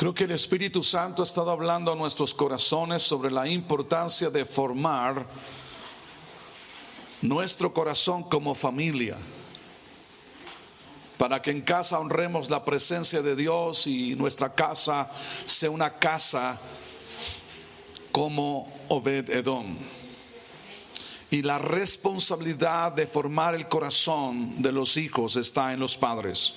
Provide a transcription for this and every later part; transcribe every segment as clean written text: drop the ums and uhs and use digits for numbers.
Creo que el Espíritu Santo ha estado hablando a nuestros corazones sobre la importancia de formar nuestro corazón como familia, para que en casa honremos la presencia de Dios y nuestra casa sea una casa como Obed-Edom. Y la responsabilidad de formar el corazón de los hijos está en los padres.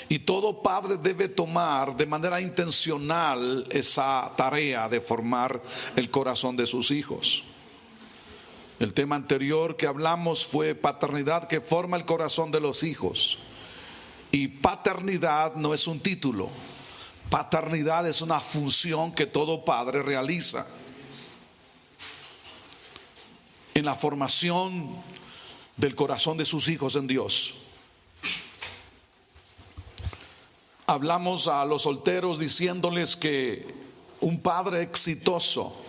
Y todo padre debe tomar de manera intencional esa tarea de formar el corazón de sus hijos. El tema anterior que hablamos fue paternidad que forma el corazón de los hijos. Y paternidad no es un título. Paternidad es una función que todo padre realiza en la formación del corazón de sus hijos en Dios. Hablamos a los solteros diciéndoles que un padre exitoso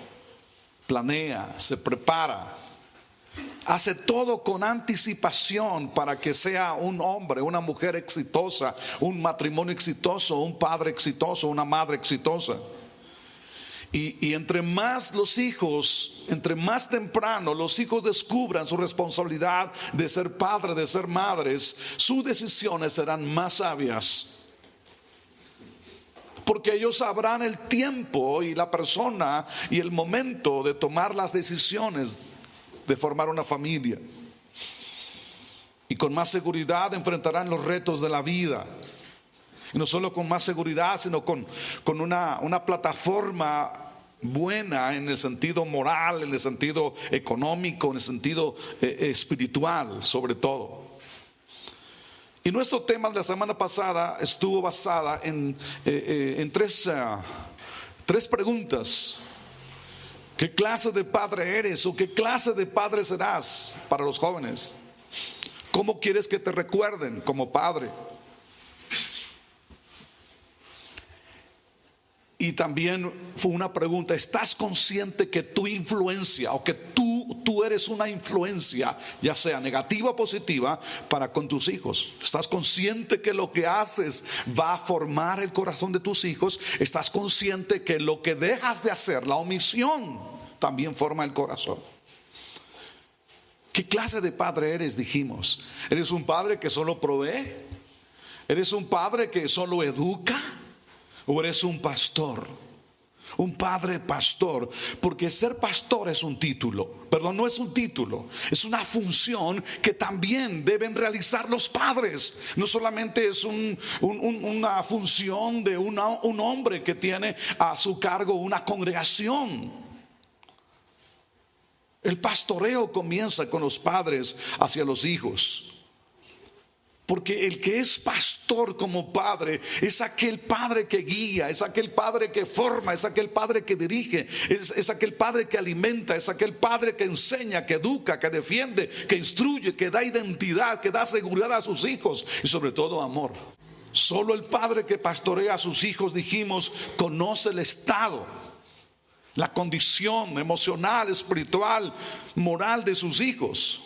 planea, se prepara, hace todo con anticipación para que sea un hombre, una mujer exitosa, un matrimonio exitoso, un padre exitoso, una madre exitosa. Y entre más los hijos, entre más temprano los hijos descubran su responsabilidad de ser padre, de ser madres, sus decisiones serán más sabias. Porque ellos sabrán el tiempo y la persona y el momento de tomar las decisiones de formar una familia. Y con más seguridad enfrentarán los retos de la vida. Y no solo con más seguridad, sino con una plataforma buena en el sentido moral, en el sentido económico, en el sentido espiritual, sobre todo. Y nuestro tema de la semana pasada estuvo basada en tres preguntas. ¿Qué clase de padre eres o qué clase de padre serás para los jóvenes? ¿Cómo quieres que te recuerden como padre? Y también fue una pregunta: ¿estás consciente que tu influencia o que tú eres una influencia, ya sea negativa o positiva, para con tus hijos? ¿Estás consciente que lo que haces va a formar el corazón de tus hijos? ¿Estás consciente que lo que dejas de hacer, la omisión, también forma el corazón? ¿Qué clase de padre eres? Dijimos. ¿Eres un padre que solo provee? ¿Eres un padre que solo educa? ¿O eres un pastor? Un padre pastor. Porque ser pastor es un título. Perdón, no es un título. Es una función que también deben realizar los padres. No solamente es una función de un hombre que tiene a su cargo una congregación. El pastoreo comienza con los padres hacia los hijos. Porque el que es pastor como padre es aquel padre que guía, es aquel padre que forma, es aquel padre que dirige, es aquel padre que alimenta, es aquel padre que enseña, que educa, que defiende, que instruye, que da identidad, que da seguridad a sus hijos y sobre todo amor. Solo el padre que pastorea a sus hijos, dijimos, conoce el estado, la condición emocional, espiritual, moral de sus hijos.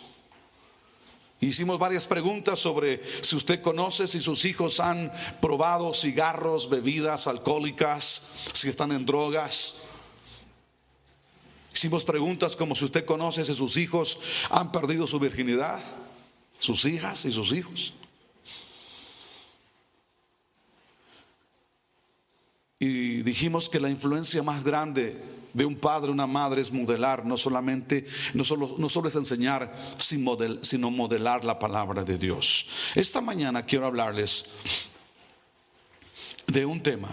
Hicimos varias preguntas sobre si usted conoce si sus hijos han probado cigarros, bebidas alcohólicas, si están en drogas. Hicimos preguntas como si usted conoce si sus hijos han perdido su virginidad, sus hijas y sus hijos. Y dijimos que la influencia más grande de un padre, una madre, es modelar, no solo es enseñar, sino modelar la palabra de Dios. Esta mañana quiero hablarles de un tema: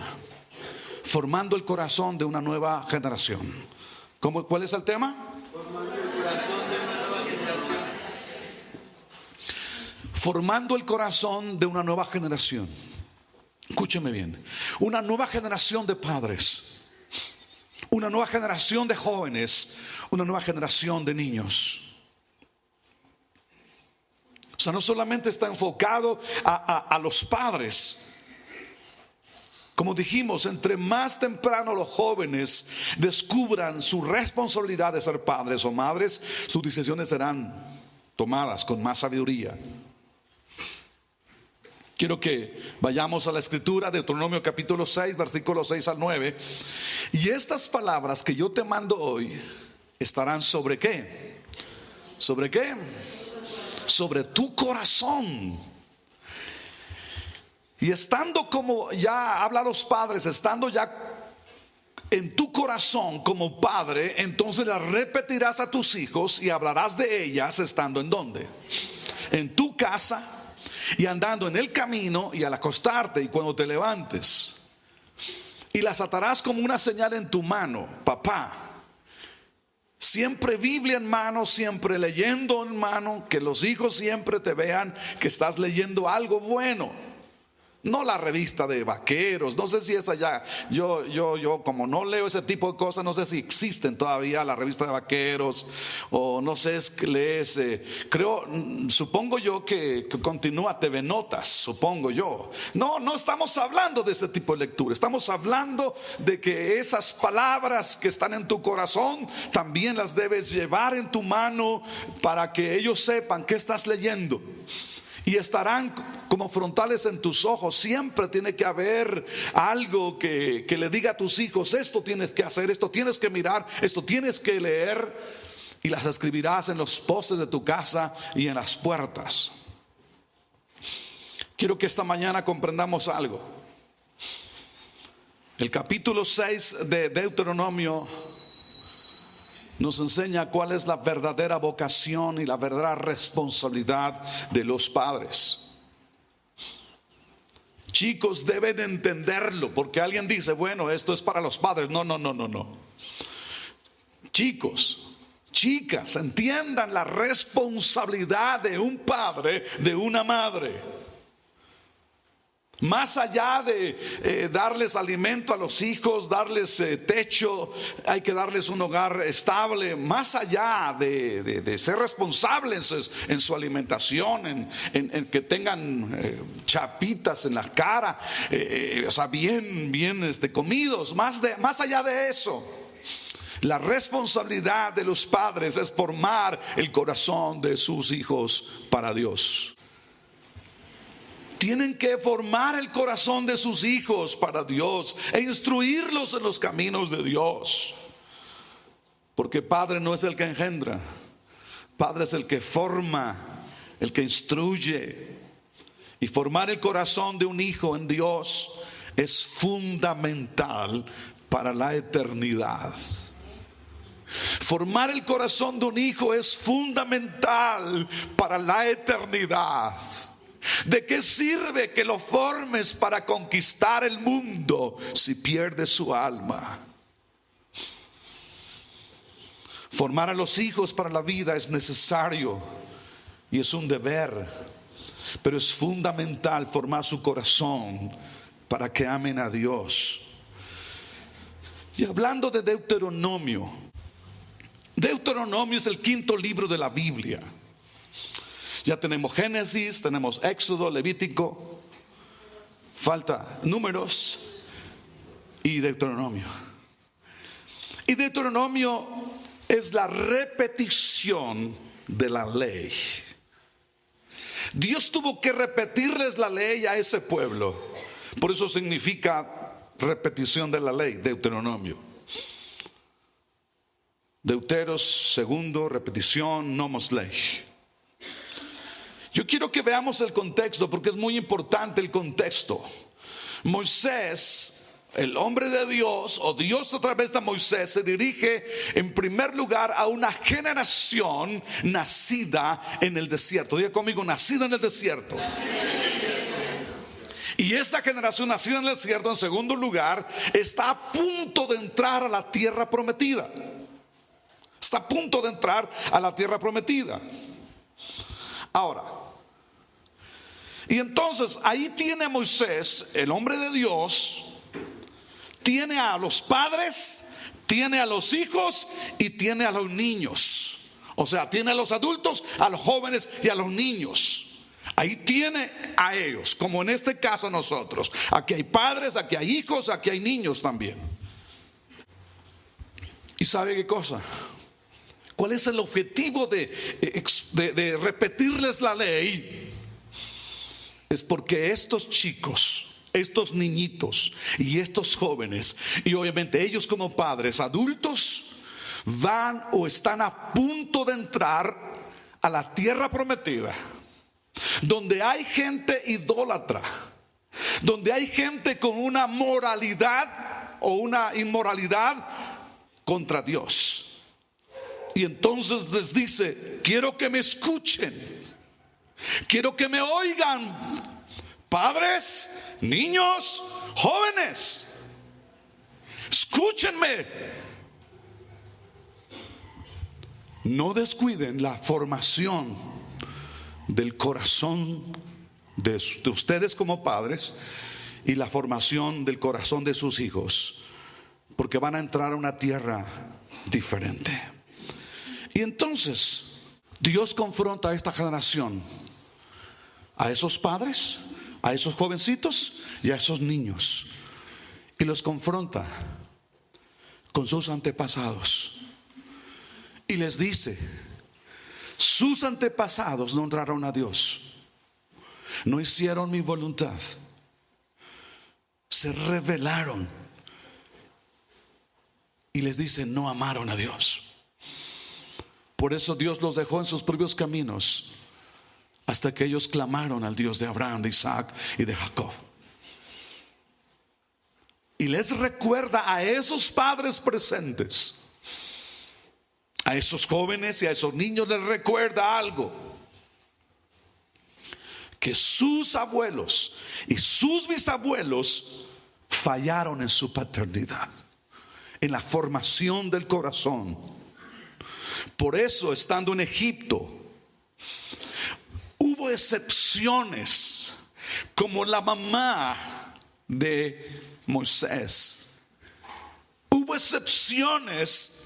formando el corazón de una nueva generación. ¿Cuál es el tema? Formando el corazón de una nueva generación. Formando el corazón de una nueva generación. Escúcheme bien: una nueva generación de padres, una nueva generación de jóvenes, una nueva generación de niños. O sea, no solamente está enfocado a los padres. Como dijimos, entre más temprano los jóvenes descubran su responsabilidad de ser padres o madres, sus decisiones serán tomadas con más sabiduría. Quiero que vayamos a la escritura, Deuteronomio capítulo 6, versículos 6 al 9. Y estas palabras que yo te mando hoy estarán sobre ¿qué? ¿Sobre qué? Sobre tu corazón. Y estando, como ya habla los padres, estando ya en tu corazón como padre, entonces las repetirás a tus hijos y hablarás de ellas estando ¿en dónde? En tu casa, y andando en el camino, y al acostarte y cuando te levantes. Y las atarás como una señal en tu mano. Papá, siempre Biblia en mano, siempre leyendo en mano, que los hijos siempre te vean que estás leyendo algo bueno. No la revista de vaqueros, no sé si esa ya, yo como no leo ese tipo de cosas, no sé si existen todavía la revista de vaqueros, o no sé, es que lees, supongo yo que continúa TV Notas, supongo yo. No estamos hablando de ese tipo de lectura, estamos hablando de que esas palabras que están en tu corazón, también las debes llevar en tu mano para que ellos sepan qué estás leyendo. Y estarán como frontales en tus ojos. Siempre tiene que haber algo que le diga a tus hijos: esto tienes que hacer, esto tienes que mirar, esto tienes que leer. Y las escribirás en los postes de tu casa y en las puertas. Quiero que esta mañana comprendamos algo. El capítulo 6 de Deuteronomio nos enseña cuál es la verdadera vocación y la verdadera responsabilidad de los padres. Chicos, deben entenderlo, porque alguien dice: bueno, esto es para los padres. No. Chicos, chicas, entiendan la responsabilidad de un padre, de una madre. Más allá de darles alimento a los hijos, darles techo, hay que darles un hogar estable. Más allá de ser responsables en su alimentación, en que tengan chapitas en la cara, o sea, bien comidos. Más allá de eso, la responsabilidad de los padres es formar el corazón de sus hijos para Dios. Tienen que formar el corazón de sus hijos para Dios e instruirlos en los caminos de Dios. Porque padre no es el que engendra, padre es el que forma, el que instruye. Y formar el corazón de un hijo en Dios es fundamental para la eternidad. Formar el corazón de un hijo es fundamental para la eternidad. ¿De qué sirve que lo formes para conquistar el mundo si pierde su alma? Formar a los hijos para la vida es necesario y es un deber, pero es fundamental formar su corazón para que amen a Dios. Y hablando de Deuteronomio, Deuteronomio es el quinto libro de la Biblia. Ya tenemos Génesis, tenemos Éxodo, Levítico, falta Números y Deuteronomio. Y Deuteronomio es la repetición de la ley. Dios tuvo que repetirles la ley a ese pueblo. Por eso significa repetición de la ley, Deuteronomio. Deuteros, segundo, repetición, nomos ley. Yo quiero que veamos el contexto, porque es muy importante el contexto. Moisés, el hombre de Dios, o Dios a través de Moisés, se dirige en primer lugar a una generación nacida en el desierto. Diga conmigo: nacida en el desierto. Y esa generación nacida en el desierto, en segundo lugar, está a punto de entrar a la tierra prometida. Está a punto de entrar a la tierra prometida. Ahora, y entonces ahí tiene Moisés, el hombre de Dios, tiene a los padres, tiene a los hijos y tiene a los niños. O sea, tiene a los adultos, a los jóvenes y a los niños. Ahí tiene a ellos, como en este caso nosotros. Aquí hay padres, aquí hay hijos, aquí hay niños también. ¿Y sabe qué cosa? ¿Cuál es el objetivo de repetirles la ley? es porque estos chicos, estos niñitos y estos jóvenes, y obviamente ellos como padres adultos, van o están a punto de entrar a la tierra prometida, donde hay gente idólatra, donde hay gente con una moralidad o una inmoralidad contra Dios. Y entonces les dice: quiero que me escuchen, quiero que me oigan, padres, niños, jóvenes, escúchenme. No descuiden la formación del corazón de ustedes como padres y la formación del corazón de sus hijos, porque van a entrar a una tierra diferente. Y entonces Dios confronta a esta generación, a esos padres, a esos jovencitos y a esos niños, y los confronta con sus antepasados y les dice: sus antepasados no honraron a Dios, no hicieron mi voluntad, se rebelaron, y les dice: no amaron a Dios. Por eso Dios los dejó en sus propios caminos, hasta que ellos clamaron al Dios de Abraham, de Isaac y de Jacob. Y les recuerda a esos padres presentes, a esos jóvenes y a esos niños, les recuerda algo: que sus abuelos y sus bisabuelos fallaron en su paternidad, en la formación del corazón. Por eso, estando en Egipto, hubo excepciones, como la mamá de Moisés. Hubo excepciones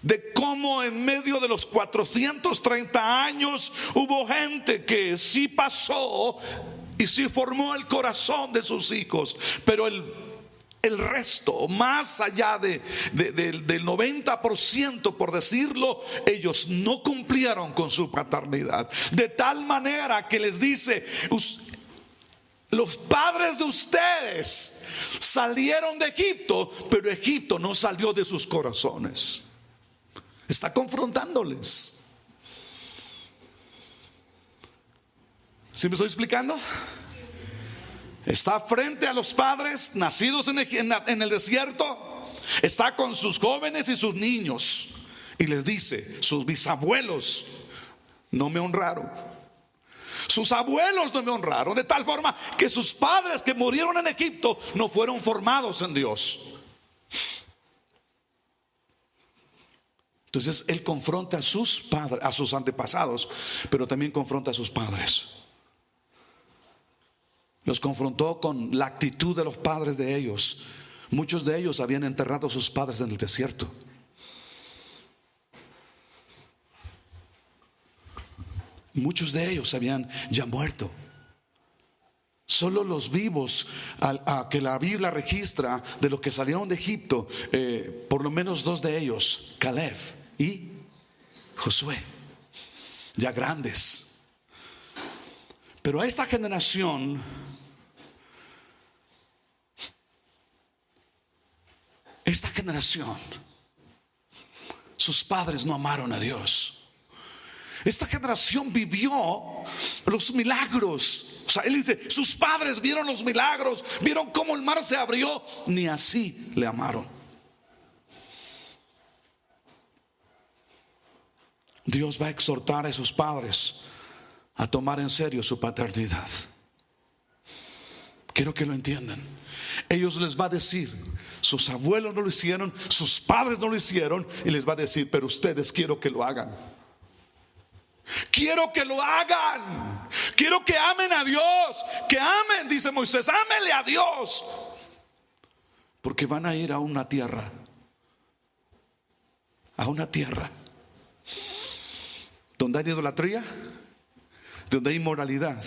de cómo en medio de los 430 años hubo gente que sí pasó y sí formó el corazón de sus hijos, pero el resto, más allá del 90%, por decirlo, ellos no cumplieron con su paternidad, de tal manera que les dice: los padres de ustedes salieron de Egipto, pero Egipto no salió de sus corazones. Está confrontándoles. ¿Sí me estoy explicando? Está frente a los padres nacidos en el desierto. Está con sus jóvenes y sus niños, y les dice: sus bisabuelos no me honraron, sus abuelos no me honraron, de tal forma que sus padres que murieron en Egipto no fueron formados en Dios. Entonces él confronta a sus padres, a sus antepasados, pero también confronta a sus padres. Los confrontó con la actitud de los padres de ellos. Muchos de ellos habían enterrado a sus padres en el desierto. Muchos de ellos habían ya muerto. Solo los vivos a que la Biblia registra de los que salieron de Egipto, por lo menos 2 de ellos, Caleb y Josué, ya grandes. Pero a esta generación sus padres no amaron a Dios. Esta generación vivió los milagros. O sea, él dice: sus padres vieron los milagros, vieron cómo el mar se abrió, ni así le amaron. Dios va a exhortar a esos padres a tomar en serio su paternidad. Quiero que lo entiendan. Ellos les va a decir: sus abuelos no lo hicieron, sus padres no lo hicieron, y les va a decir: pero ustedes quiero que lo hagan. Quiero que lo hagan. Quiero que amen a Dios. Que amen, dice Moisés, ámenle a Dios. Porque van a ir a una tierra. A una tierra donde hay idolatría, donde hay inmoralidad,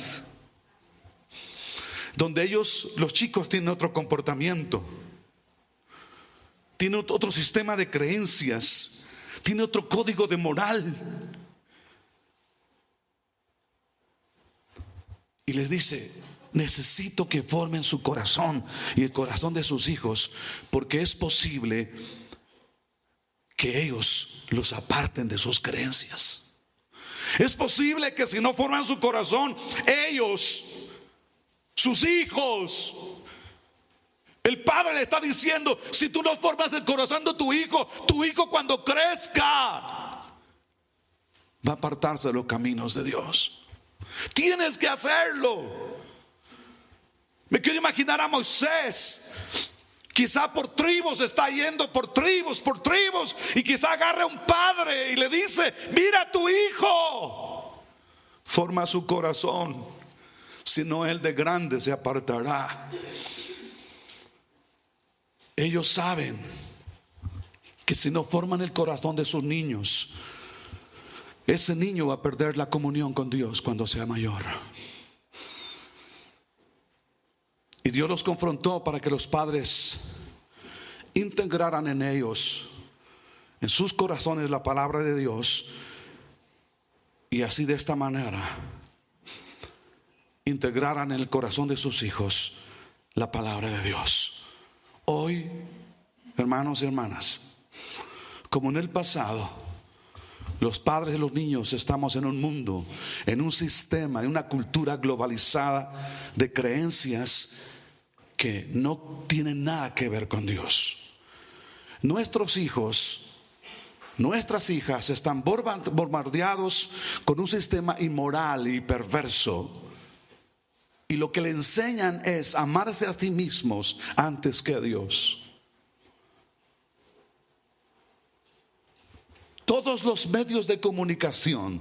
donde ellos, los chicos, tienen otro comportamiento, tienen otro sistema de creencias, tienen otro código de moral. Y les dice: necesito que formen su corazón y el corazón de sus hijos, porque es posible que ellos los aparten de sus creencias. Es posible que si no forman su corazón, ellos, sus hijos, el padre le está diciendo: si tú no formas el corazón de tu hijo cuando crezca va a apartarse de los caminos de Dios. Tienes que hacerlo. Me quiero imaginar a Moisés, quizá por tribus, está yendo por tribus, y quizá agarra a un padre y le dice: mira, tu hijo forma su corazón, si no él de grande se apartará. Ellos saben que si no forman el corazón de sus niños, ese niño va a perder la comunión con Dios cuando sea mayor. Y Dios los confrontó para que los padres integraran en ellos, en sus corazones, la palabra de Dios, y así de esta manera integraran en el corazón de sus hijos la palabra de Dios. Hoy, hermanos y hermanas, como en el pasado, los padres de los niños estamos en un mundo, en un sistema, en una cultura globalizada de creencias que no tienen nada que ver con Dios. Nuestros hijos, nuestras hijas están bombardeados con un sistema inmoral y perverso. Y lo que le enseñan es amarse a sí mismos antes que a Dios. Todos los medios de comunicación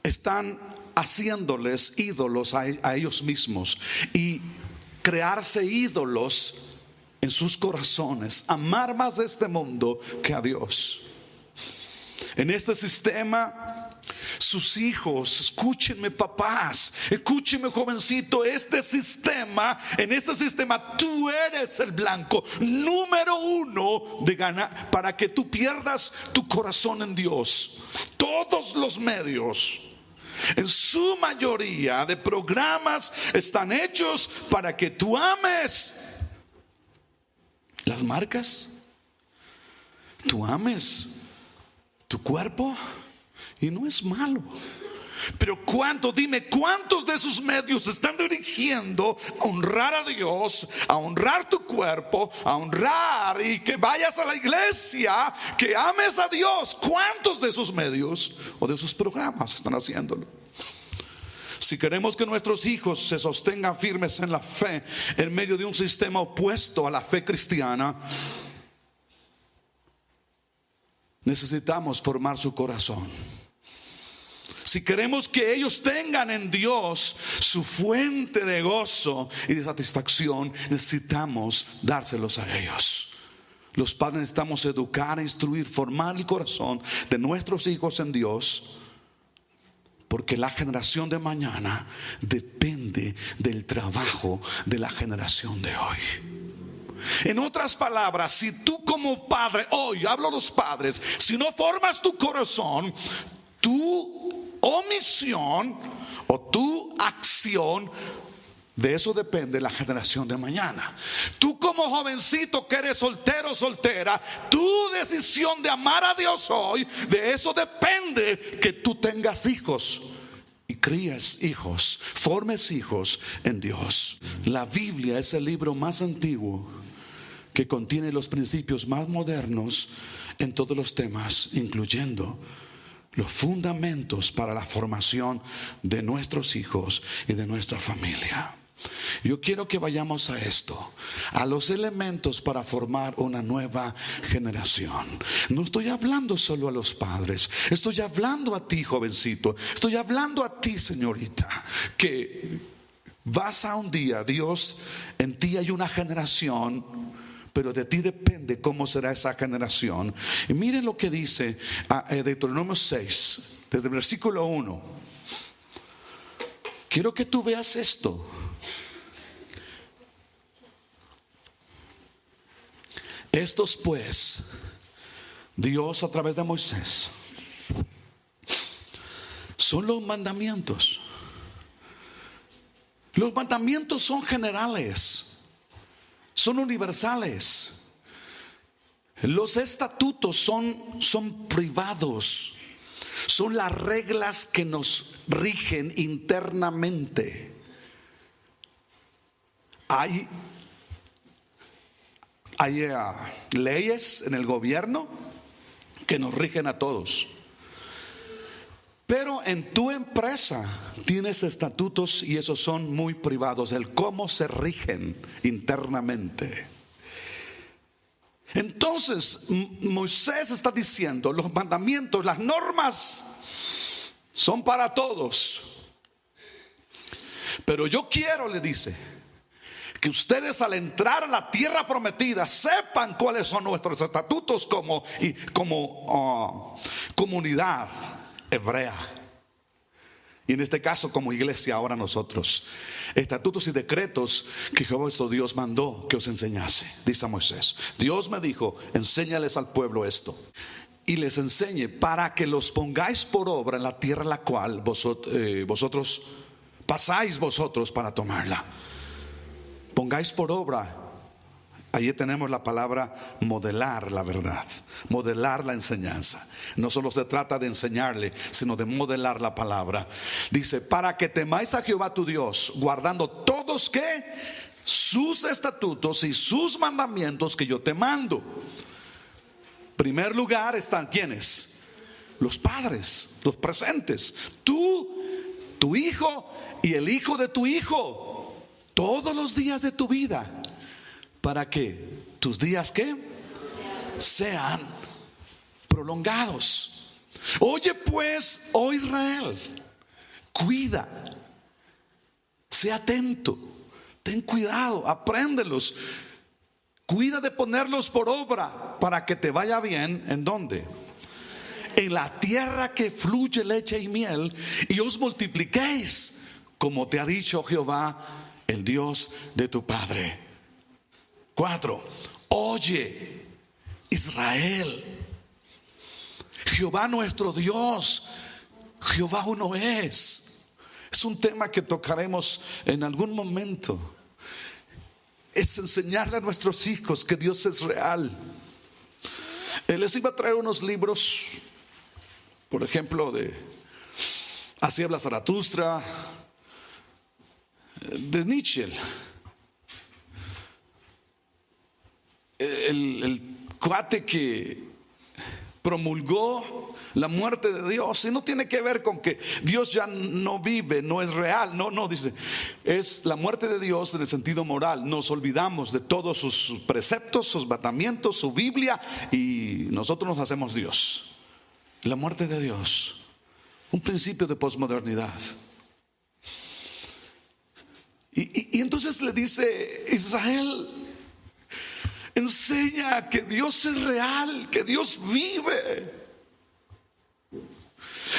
están haciéndoles ídolos a ellos mismos y crearse ídolos en sus corazones, amar más a este mundo que a Dios. En este sistema, sus hijos, escúchenme papás, escúchenme jovencito, en este sistema tú eres el blanco número uno de ganar, para que tú pierdas tu corazón en Dios. Todos los medios, en su mayoría de programas, están hechos para que tú ames las marcas, tú ames tu cuerpo. Y no es malo, pero ¿cuántos de esos medios están dirigiendo a honrar a Dios, a honrar tu cuerpo, a honrar y que vayas a la iglesia, que ames a Dios? ¿Cuántos de esos medios o de esos programas están haciéndolo? Si queremos que nuestros hijos se sostengan firmes en la fe en medio de un sistema opuesto a la fe cristiana, necesitamos formar su corazón. Si queremos que ellos tengan en Dios su fuente de gozo y de satisfacción, necesitamos dárselos a ellos. Los padres necesitamos educar, instruir, formar el corazón de nuestros hijos en Dios, porque la generación de mañana depende del trabajo de la generación de hoy. En otras palabras, si tú como padre, hoy hablo a los padres, si no formas tu corazón, tu omisión o tu acción, de eso depende la generación de mañana. Tú como jovencito que eres soltero o soltera, tu decisión de amar a Dios hoy, de eso depende que tú tengas hijos y críes hijos, formes hijos en Dios. La Biblia es el libro más antiguo que contiene los principios más modernos en todos los temas, incluyendo los fundamentos para la formación de nuestros hijos y de nuestra familia. Yo quiero que vayamos a esto, a los elementos para formar una nueva generación. No estoy hablando solo a los padres, estoy hablando a ti, jovencito, estoy hablando a ti, señorita, que vas a un día, Dios, en ti hay una generación, pero de ti depende cómo será esa generación. Y miren lo que dice Deuteronomio 6, desde el versículo 1. Quiero que tú veas esto. Estos pues, Dios a través de Moisés, son los mandamientos Los mandamientos son generales, son universales. Los estatutos son privados, son las reglas que nos rigen internamente. Hay leyes en el gobierno que nos rigen a todos. Pero en tu empresa tienes estatutos y esos son muy privados, el cómo se rigen internamente. Entonces Moisés está diciendo, los mandamientos, las normas son para todos. Pero yo quiero, le dice, que ustedes al entrar a la tierra prometida sepan cuáles son nuestros estatutos como comunidad hebrea. Y en este caso como iglesia ahora nosotros, estatutos y decretos que Jehová vuestro Dios mandó que os enseñase. Dice a Moisés, Dios me dijo, enséñales al pueblo esto. Y les enseñe para que los pongáis por obra en la tierra en la cual vosotros pasáis vosotros para tomarla. Pongáis por obra. Allí tenemos la palabra modelar la verdad, modelar la enseñanza. No solo se trata de enseñarle, sino de modelar la palabra. Dice, para que temáis a Jehová tu Dios, guardando todos ¿qué? Sus estatutos y sus mandamientos que yo te mando. Primer lugar están ¿quiénes? Los padres, los presentes. Tú, tu hijo y el hijo de tu hijo, todos los días de tu vida. Para que tus días ¿qué? Sean prolongados. Oye pues, oh Israel, cuida, sé atento, ten cuidado, apréndelos, cuida de ponerlos por obra para que te vaya bien. ¿En dónde? En la tierra que fluye leche y miel, y os multipliquéis, como te ha dicho Jehová, el Dios de tu padre. 4. Oye, Israel, Jehová nuestro Dios, Jehová uno es. Es un tema que tocaremos en algún momento. Es enseñarle a nuestros hijos que Dios es real. Les iba a traer unos libros, por ejemplo, de Así habla Zaratustra, de Nietzsche. El cuate que promulgó la muerte de Dios, y no tiene que ver con que Dios ya no vive, no es real, no, dice, es la muerte de Dios en el sentido moral. Nos olvidamos de todos sus preceptos, sus mandamientos, su Biblia, y nosotros nos hacemos Dios. La muerte de Dios, un principio de posmodernidad. Y entonces le dice, Israel, enseña que Dios es real, que Dios vive.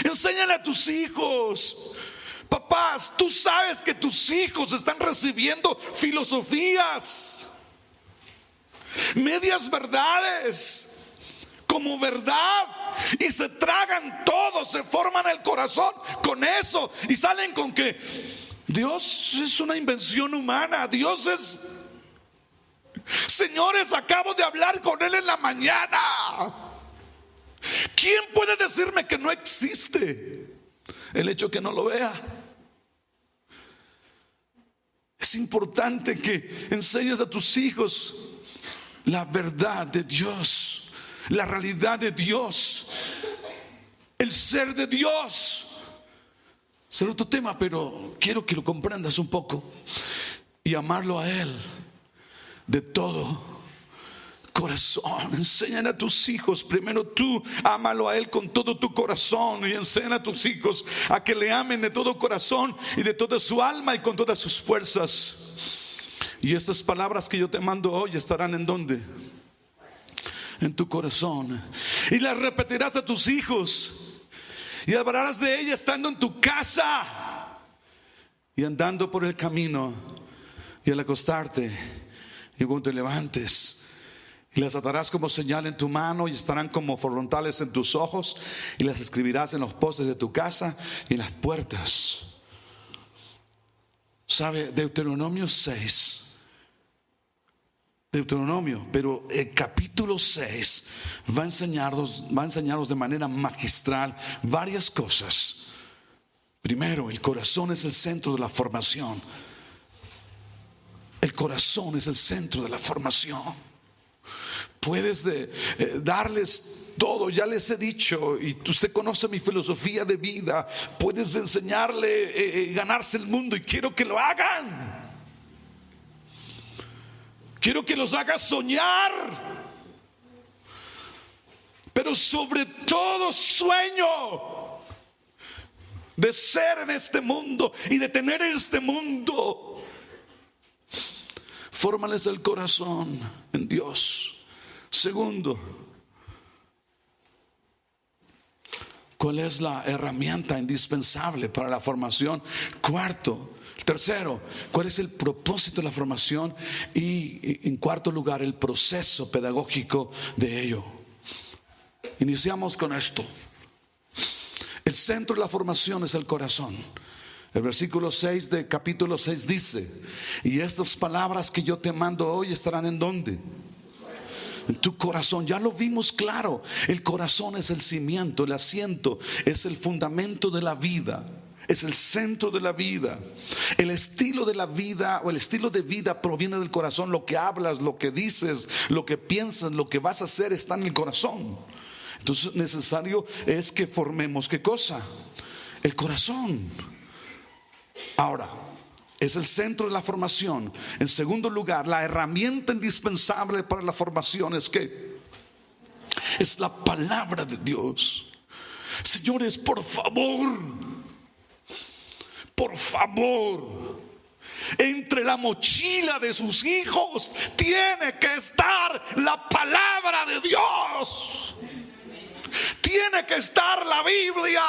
Enséñale a tus hijos. Papás, tú sabes que tus hijos están recibiendo filosofías, medias verdades como verdad, y se tragan todo, se forman el corazón con eso y salen con que Dios es una invención humana. Dios es... Señores, acabo de hablar con él en la mañana. ¿Quién puede decirme que no existe? El hecho que no lo vea. Es importante que enseñes a tus hijos la verdad de Dios, la realidad de Dios, el ser de Dios. Será otro tema, pero quiero que lo comprendas un poco y amarlo a Él de todo corazón. Enseñan a tus hijos, primero tú ámalo a Él con todo tu corazón, y enseñan a tus hijos a que le amen de todo corazón y de toda su alma y con todas sus fuerzas. Y estas palabras que yo te mando hoy estarán ¿en dónde? En tu corazón, y las repetirás a tus hijos, y hablarás de ellas estando en tu casa y andando por el camino, y al acostarte y cuando te levantes, y las atarás como señal en tu mano, y estarán como frontales en tus ojos, y las escribirás en los postes de tu casa y en las puertas ¿Sabe? Deuteronomio 6. Pero el capítulo 6 va a enseñarnos de manera magistral varias cosas. Primero, el corazón es el centro de la formación. El corazón es el centro de la formación. Puedes darles todo, ya les he dicho, y usted conoce mi filosofía de vida. Puedes enseñarle ganarse el mundo, y quiero que lo hagan. Quiero que los haga soñar, pero sobre todo sueño de ser en este mundo y de tener este mundo. Fórmales el corazón en Dios. Segundo, ¿cuál es la herramienta indispensable para la formación? Tercero, ¿cuál es el propósito de la formación? Y en cuarto lugar, el proceso pedagógico de ello. Iniciamos con esto. El centro de la formación es el corazón. El versículo 6 de capítulo 6 dice: y estas palabras que yo te mando hoy estarán ¿en dónde? En tu corazón. Ya lo vimos claro. El corazón es el cimiento, el asiento, es el fundamento de la vida. Es el centro de la vida. El estilo de la vida o el estilo de vida proviene del corazón. Lo que hablas, lo que dices, lo que piensas, lo que vas a hacer está en el corazón. Entonces necesario es que formemos ¿qué cosa? El corazón. Ahora, es el centro de la formación. En segundo lugar, la herramienta indispensable para la formación es ¿qué? Es la palabra de Dios. Señores, por favor, entre la mochila de sus hijos tiene que estar la palabra de Dios. Tiene que estar la Biblia.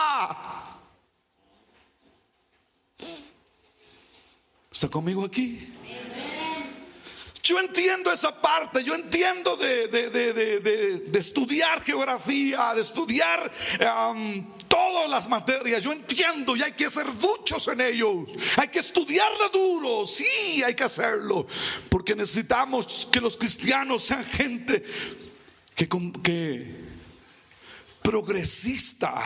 ¿Está conmigo aquí? Yo entiendo esa parte, yo entiendo de estudiar geografía, de estudiar todas las materias. Yo entiendo y hay que ser duchos en ellos. Hay que estudiarla duro, sí, hay que hacerlo. Porque necesitamos que los cristianos sean gente que progresista.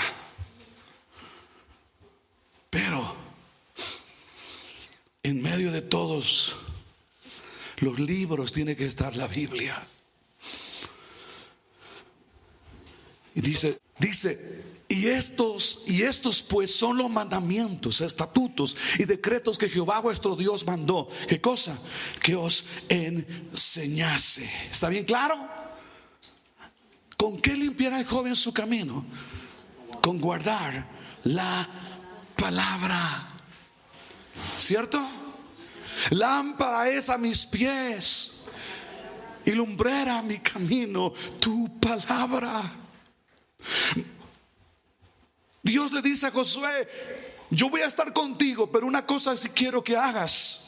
Pero en medio de todos los libros tiene que estar la Biblia. Y dice, y estos pues son los mandamientos, estatutos y decretos que Jehová vuestro Dios mandó. ¿Qué cosa? Que os enseñase. ¿Está bien claro? ¿Con qué limpiará el joven su camino? Con guardar la palabra. ¿Cierto? Lámpara es a mis pies y lumbrera a mi camino tu palabra. Dios le dice a Josué: yo voy a estar contigo, pero una cosa sí quiero que hagas: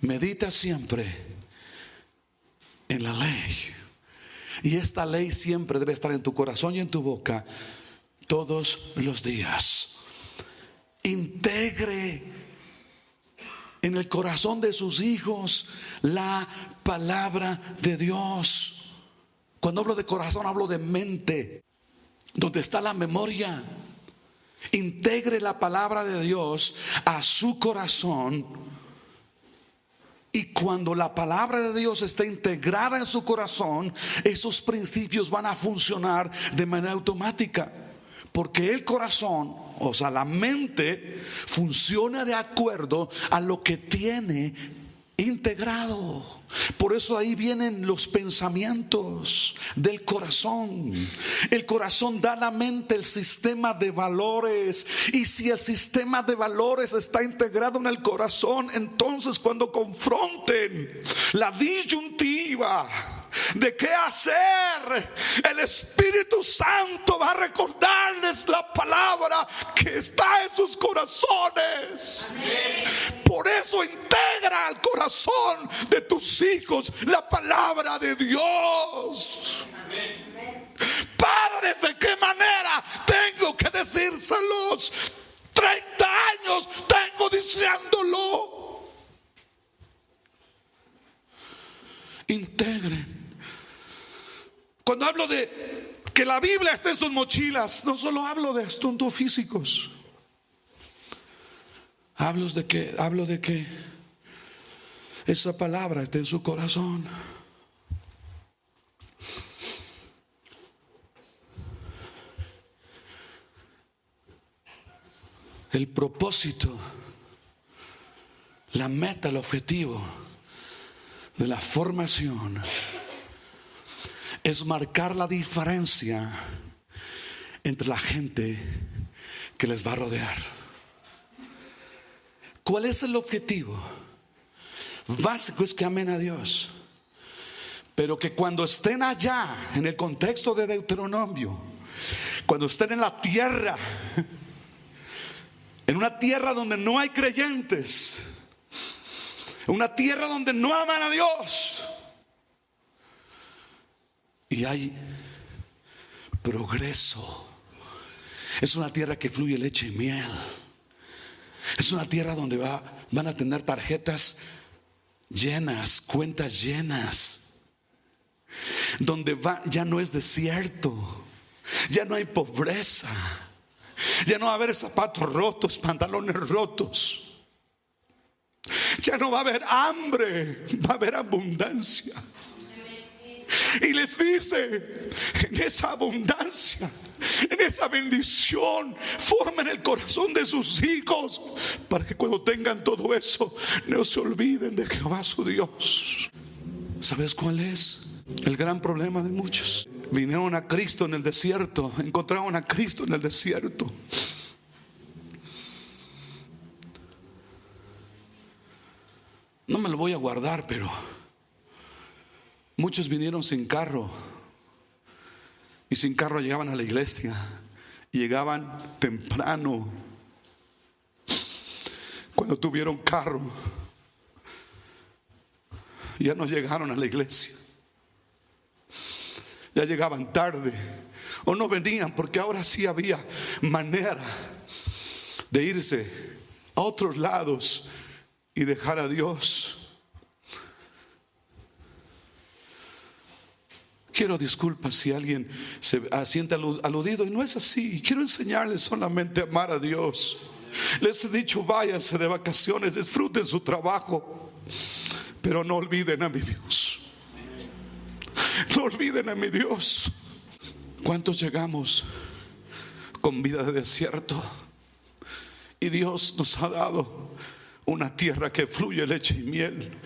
medita siempre en la ley. Y esta ley siempre debe estar en tu corazón y en tu boca todos los días. Integre en el corazón de sus hijos la palabra de Dios. Cuando hablo de corazón, hablo de mente, donde está la memoria. Integre la palabra de Dios a su corazón. Y cuando la palabra de Dios está integrada en su corazón, esos principios van a funcionar de manera automática. Porque el corazón, o sea, la mente, funciona de acuerdo a lo que tiene integrado. Por eso ahí vienen los pensamientos del corazón. El corazón da a la mente el sistema de valores. Y si el sistema de valores está integrado en el corazón, entonces cuando confronten la disyuntiva de qué hacer, el Espíritu Santo va a recordarles la palabra que está en sus corazones. Por eso integra al corazón de tus hijos la palabra de Dios. Padres, ¿de qué manera tengo que decírselos? 30 años tengo menospreciándolo. Integren. Cuando hablo de que la Biblia esté en sus mochilas, no solo hablo de asuntos físicos. Hablo de que esa palabra esté en su corazón. El propósito, la meta, el objetivo de la formación es marcar la diferencia entre la gente que les va a rodear. ¿Cuál es el objetivo? Básico es que amen a Dios, pero que cuando estén allá, en el contexto de Deuteronomio, cuando estén en la tierra, en una tierra donde no hay creyentes, en una tierra donde no aman a Dios, y hay progreso, es una tierra que fluye leche y miel, es una tierra donde van a tener tarjetas llenas, cuentas llenas, donde ya no es desierto, ya no hay pobreza, ya no va a haber zapatos rotos, pantalones rotos, ya no va a haber hambre, va a haber abundancia. Y les dice, en esa abundancia, en esa bendición, formen el corazón de sus hijos, para que cuando tengan todo eso, no se olviden de Jehová su Dios. ¿Sabes cuál es el gran problema de muchos? Vinieron a Cristo en el desierto, encontraron a Cristo en el desierto. No me lo voy a guardar, pero muchos vinieron sin carro, y sin carro llegaban a la iglesia, y llegaban temprano. Cuando tuvieron carro, ya no llegaron a la iglesia, ya llegaban tarde, o no venían, porque ahora sí había manera de irse a otros lados y dejar a Dios. Quiero disculpas si alguien se siente aludido, y no es así. Quiero enseñarles solamente a amar a Dios. Les he dicho, váyanse de vacaciones, disfruten su trabajo, pero no olviden a mi Dios. No olviden a mi Dios. ¿Cuántos llegamos con vida de desierto? Y Dios nos ha dado una tierra que fluye leche y miel.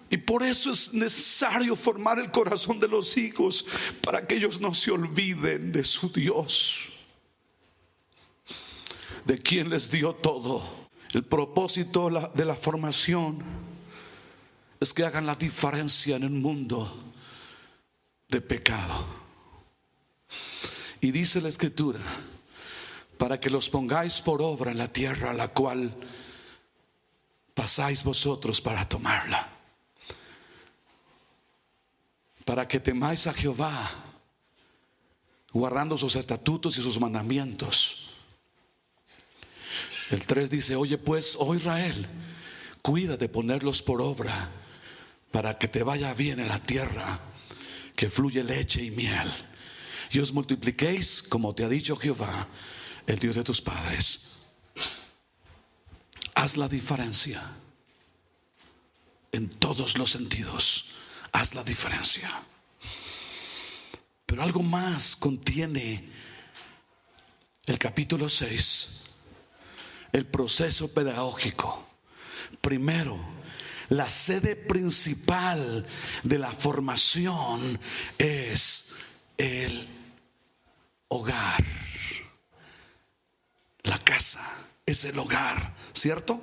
Y por eso es necesario formar el corazón de los hijos, para que ellos no se olviden de su Dios, de quien les dio todo. El propósito de la formación es que hagan la diferencia en el mundo de pecado. Y dice la Escritura, para que los pongáis por obra en la tierra a la cual pasáis vosotros para tomarla. Para que temáis a Jehová, guardando sus estatutos y sus mandamientos. El 3 dice, oye pues, oh Israel, cuida de ponerlos por obra, para que te vaya bien en la tierra que fluye leche y miel, y os multipliquéis como te ha dicho Jehová, el Dios de tus padres. Haz la diferencia en todos los sentidos. Haz la diferencia. Pero algo más contiene el capítulo 6, el proceso pedagógico. Primero, la sede principal de la formación es el hogar. La casa es el hogar, ¿cierto?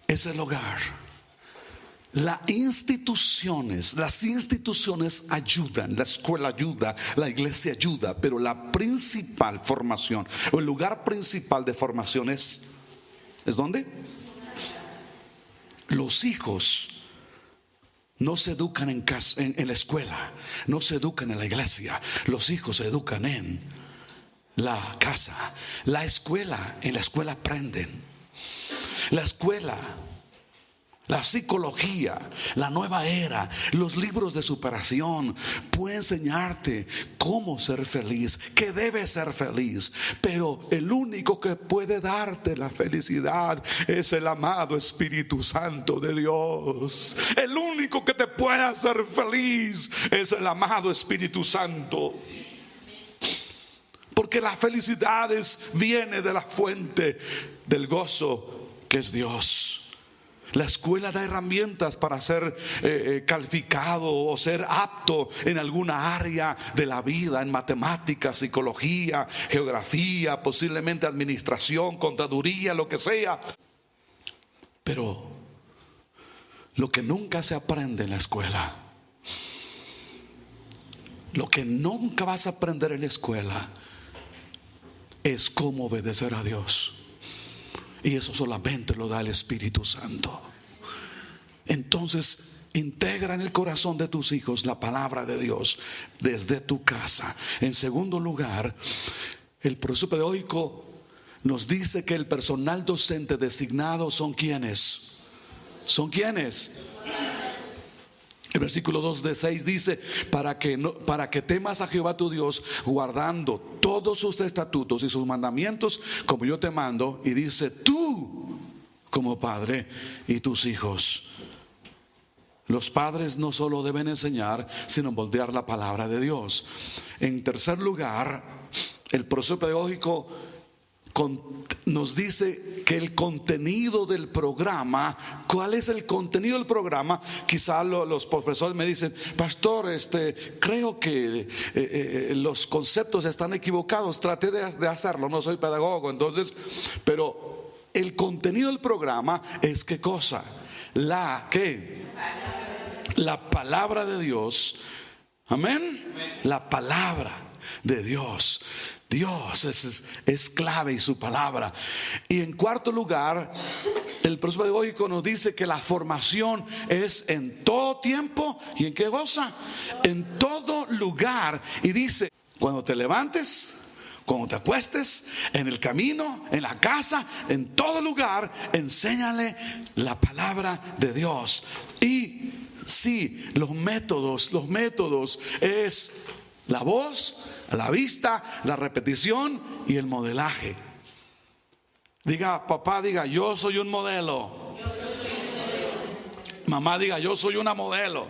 Es el hogar. Las instituciones ayudan, la escuela ayuda, la iglesia ayuda, pero la principal formación, o el lugar principal de formación ¿es dónde? Los hijos no se educan en casa, en la escuela, no se educan en la iglesia. Los hijos se educan en la casa, la escuela. En la escuela aprenden. La escuela, la psicología, la nueva era, los libros de superación pueden enseñarte cómo ser feliz, que debes ser feliz. Pero el único que puede darte la felicidad es el amado Espíritu Santo de Dios. El único que te puede hacer feliz es el amado Espíritu Santo. Porque la felicidad viene de la fuente del gozo, que es Dios. La escuela da herramientas para ser calificado o ser apto en alguna área de la vida, en matemáticas, psicología, geografía, posiblemente administración, contaduría, lo que sea. Pero lo que nunca se aprende en la escuela, lo que nunca vas a aprender en la escuela, es cómo obedecer a Dios. Y eso solamente lo da el Espíritu Santo. Entonces, integra en el corazón de tus hijos la palabra de Dios desde tu casa. En segundo lugar, el proceso pedagógico nos dice que el personal docente designado son ¿quiénes? ¿Son quiénes? El versículo 2 de 6 dice: para que temas a Jehová tu Dios, guardando todos sus estatutos y sus mandamientos, como yo te mando. Y dice: tú como padre y tus hijos. Los padres no solo deben enseñar, sino moldear la palabra de Dios. En tercer lugar, el proceso pedagógico nos dice que el contenido del programa, ¿cuál es el contenido del programa? Quizá los profesores me dicen: pastor, creo que los conceptos están equivocados. Traté de hacerlo, no soy pedagogo, entonces, pero el contenido del programa es ¿qué cosa? La palabra de Dios. Amén. La palabra de Dios. Dios es clave, y su palabra. Y en cuarto lugar, el proceso pedagógico nos dice que la formación es en todo tiempo. ¿Y en qué cosa? En todo lugar. Y dice: cuando te levantes, cuando te acuestes, en el camino, en la casa, en todo lugar, enséñale la palabra de Dios. Y sí, los métodos es la voz, la vista, la repetición y el modelaje. Diga, papá, diga: yo soy un modelo. Mamá, diga: yo soy una modelo.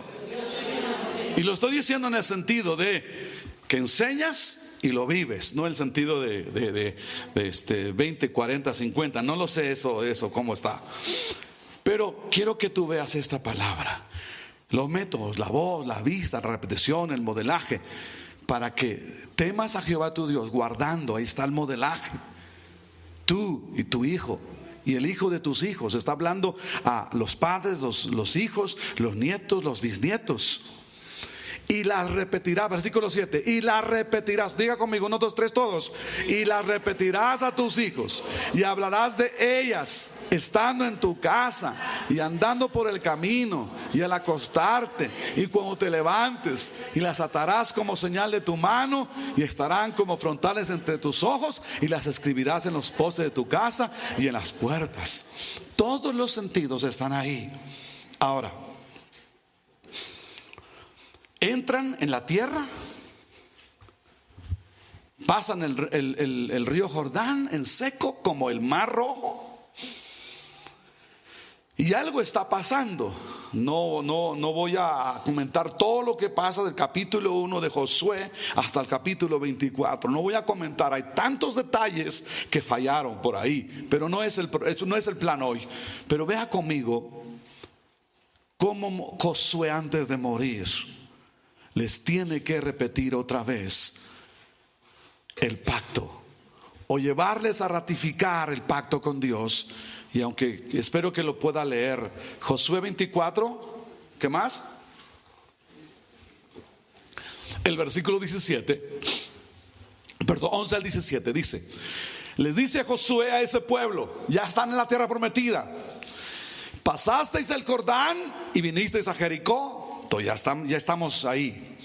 Y lo estoy diciendo en el sentido de que enseñas y lo vives, no el sentido de 20, 40, 50. No lo sé eso cómo está. Pero quiero que tú veas esta palabra. Los métodos, la voz, la vista, la repetición, el modelaje, para que temas a Jehová tu Dios, guardando. Ahí está el modelaje. Tú y tu hijo y el hijo de tus hijos. Está hablando a los padres, los hijos, los nietos, los bisnietos. Y las repetirás, versículo 7, y las repetirás, diga conmigo, 1, 2, 3, todos. Y las repetirás a tus hijos, y hablarás de ellas estando en tu casa, y andando por el camino, y al acostarte, y cuando te levantes. Y las atarás como señal de tu mano, y estarán como frontales entre tus ojos, y las escribirás en los postes de tu casa y en las puertas. Todos los sentidos están ahí. Ahora, entran en la tierra, pasan el río Jordán en seco como el mar Rojo, y algo está pasando. No voy a comentar todo lo que pasa del capítulo 1 de Josué hasta el capítulo 24. No voy a comentar, hay tantos detalles que fallaron por ahí, pero eso no es el plan hoy. Pero vea conmigo cómo Josué, antes de morir, les tiene que repetir otra vez el pacto, o llevarles a ratificar el pacto con Dios. Y aunque espero que lo pueda leer, Josué 24, ¿qué más? El versículo 17, perdón, 11 al 17 dice: les dice a Josué, a ese pueblo, ya están en la tierra prometida, pasasteis el Jordán y vinisteis a Jericó. Ya estamos ahí.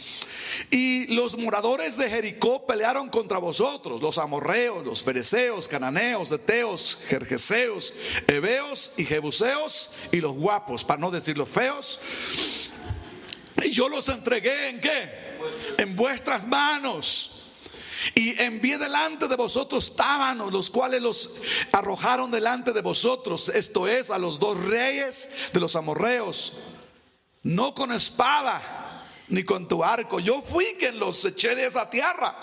Y los moradores de Jericó pelearon contra vosotros, los amorreos, los fereceos, cananeos, heteos, gergeseos, heveos y jebuseos y los guapos, para no decir los feos. Y yo los entregué ¿en qué? En vuestras manos. Y envié delante de vosotros tábanos, los cuales los arrojaron delante de vosotros, esto es, a los dos reyes de los amorreos, no con espada ni con tu arco. Yo fui quien los eché de esa tierra.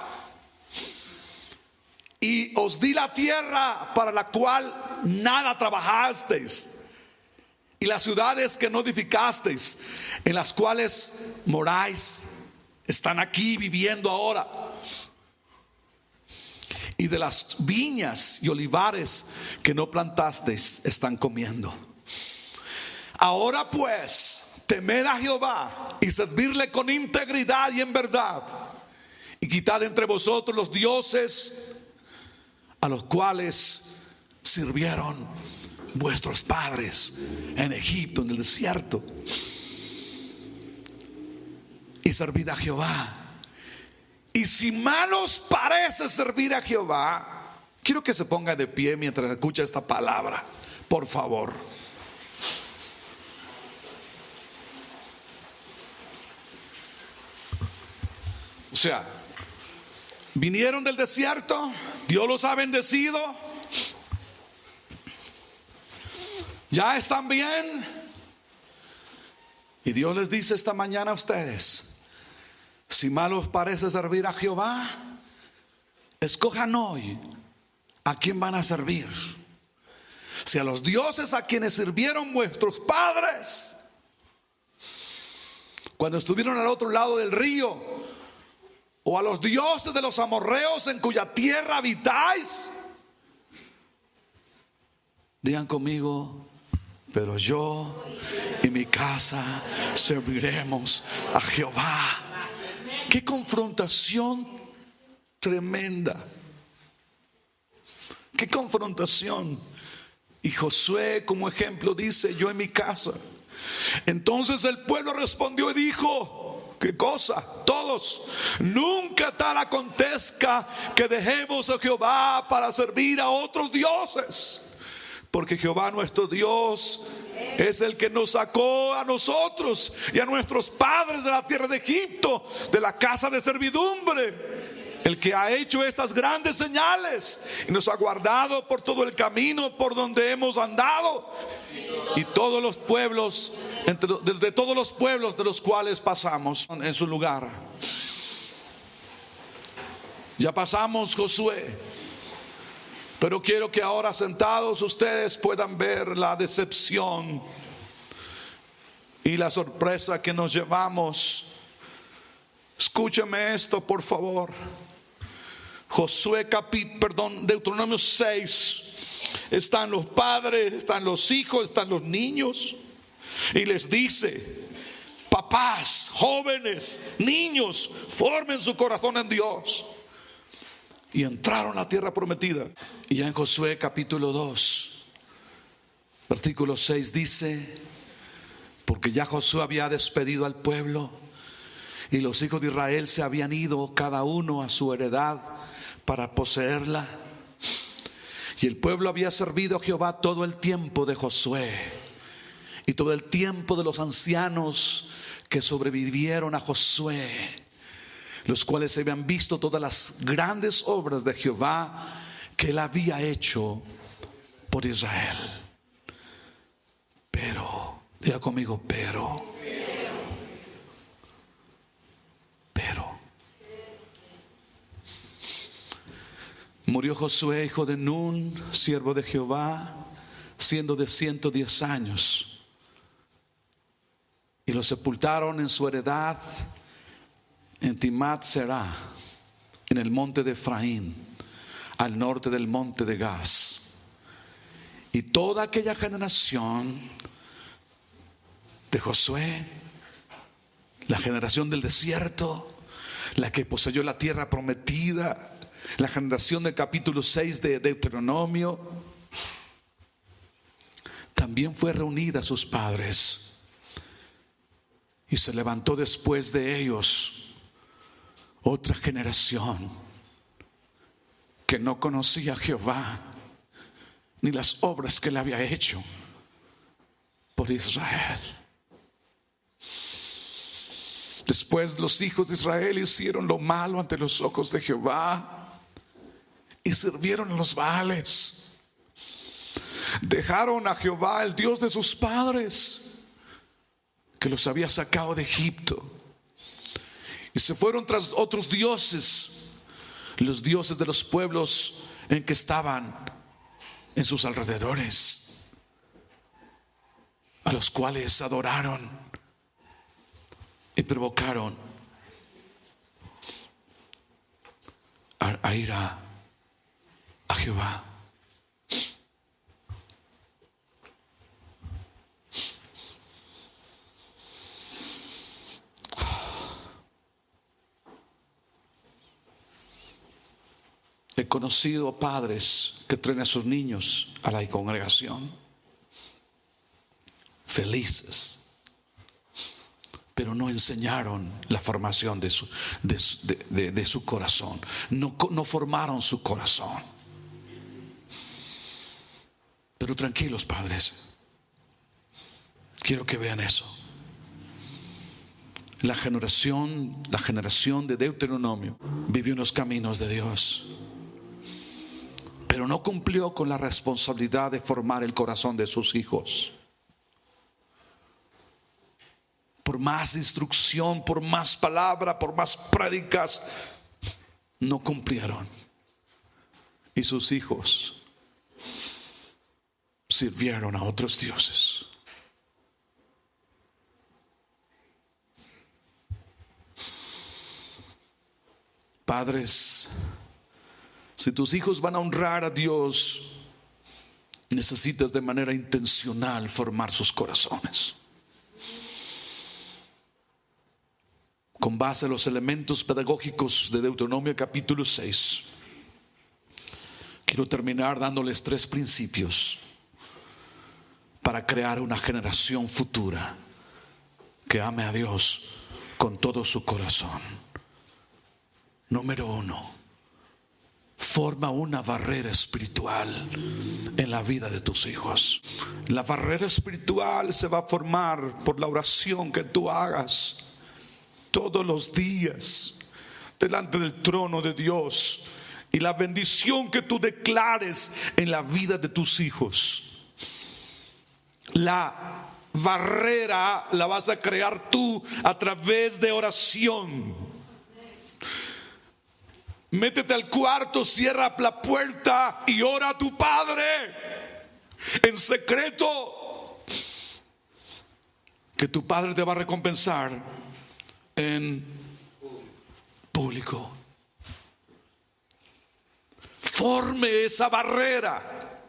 Y os di la tierra para la cual nada trabajasteis, y las ciudades que no edificasteis, en las cuales moráis, están aquí viviendo ahora. Y de las viñas y olivares que no plantasteis, están comiendo. Ahora pues, temed a Jehová y servirle con integridad y en verdad, y quitad entre vosotros los dioses a los cuales sirvieron vuestros padres en Egipto, en el desierto, y servid a Jehová. Y si mal os parece servir a Jehová, quiero que se ponga de pie mientras escucha esta palabra, por favor. O sea, vinieron del desierto, Dios los ha bendecido, ya están bien, y Dios les dice esta mañana a ustedes: si mal os parece servir a Jehová, escojan hoy a quién van a servir. Si a los dioses a quienes sirvieron vuestros padres cuando estuvieron al otro lado del río, o a los dioses de los amorreos en cuya tierra habitáis, digan conmigo: pero yo y mi casa serviremos a Jehová. Qué confrontación tremenda. Qué confrontación. Y Josué como ejemplo dice: yo en mi casa. Entonces el pueblo respondió y dijo: ¿qué cosa? Todos: nunca tal acontezca que dejemos a Jehová para servir a otros dioses, porque Jehová nuestro Dios es el que nos sacó a nosotros y a nuestros padres de la tierra de Egipto, de la casa de servidumbre, el que ha hecho estas grandes señales y nos ha guardado por todo el camino por donde hemos andado, y todos los pueblos, de todos los pueblos de los cuales pasamos en su lugar. Ya pasamos, Josué, pero quiero que ahora sentados ustedes puedan ver la decepción y la sorpresa que nos llevamos. Escúchame esto, por favor. Deuteronomio 6. Están los padres, están los hijos, están los niños. Y les dice: papás, jóvenes, niños, formen su corazón en Dios. Y entraron a la tierra prometida. Y ya en Josué capítulo 2, versículo 6 dice: porque ya Josué había despedido al pueblo, y los hijos de Israel se habían ido cada uno a su heredad para poseerla. Y el pueblo había servido a Jehová todo el tiempo de Josué y todo el tiempo de los ancianos que sobrevivieron a Josué, los cuales habían visto todas las grandes obras de Jehová que él había hecho por Israel. Pero, diga conmigo, pero. Murió Josué, hijo de Nun, siervo de Jehová, siendo de 110 años. Y lo sepultaron en su heredad en Timat Será, en el monte de Efraín, al norte del monte de Gaz. Y toda aquella generación de Josué, la generación del desierto, la que poseyó la tierra prometida, la generación del capítulo 6 de Deuteronomio, también fue reunida a sus padres, y se levantó después de ellos Otra generación que no conocía a Jehová ni las obras que él había hecho por Israel. Después los hijos de Israel hicieron lo malo ante los ojos de Jehová y sirvieron a los Baales. Dejaron a Jehová, el Dios de sus padres, que los había sacado de Egipto, y se fueron tras otros dioses, los dioses de los pueblos en que estaban en sus alrededores, a los cuales adoraron y provocaron a ira a Jehová. He conocido padres que traen a sus niños a la congregación felices, pero no enseñaron la formación de su corazón. No formaron su corazón. Pero tranquilos, padres, quiero que vean eso. La generación de Deuteronomio vivió en los caminos de Dios, pero no cumplió con la responsabilidad de formar el corazón de sus hijos. Por más instrucción, por más palabra, por más prédicas, no cumplieron. Y sus hijos sirvieron a otros dioses. Padres, si tus hijos van a honrar a Dios, necesitas de manera intencional formar sus corazones. Con base en los elementos pedagógicos de Deuteronomio capítulo 6, quiero terminar dándoles 3 principios para crear una generación futura que ame a Dios con todo su corazón. Número 1, forma una barrera espiritual en la vida de tus hijos. La barrera espiritual se va a formar por la oración que tú hagas todos los días delante del trono de Dios, y la bendición que tú declares en la vida de tus hijos. La barrera la vas a crear tú a través de oración. Métete al cuarto, cierra la puerta y ora a tu Padre en secreto, que tu Padre te va a recompensar en público. Forme esa barrera,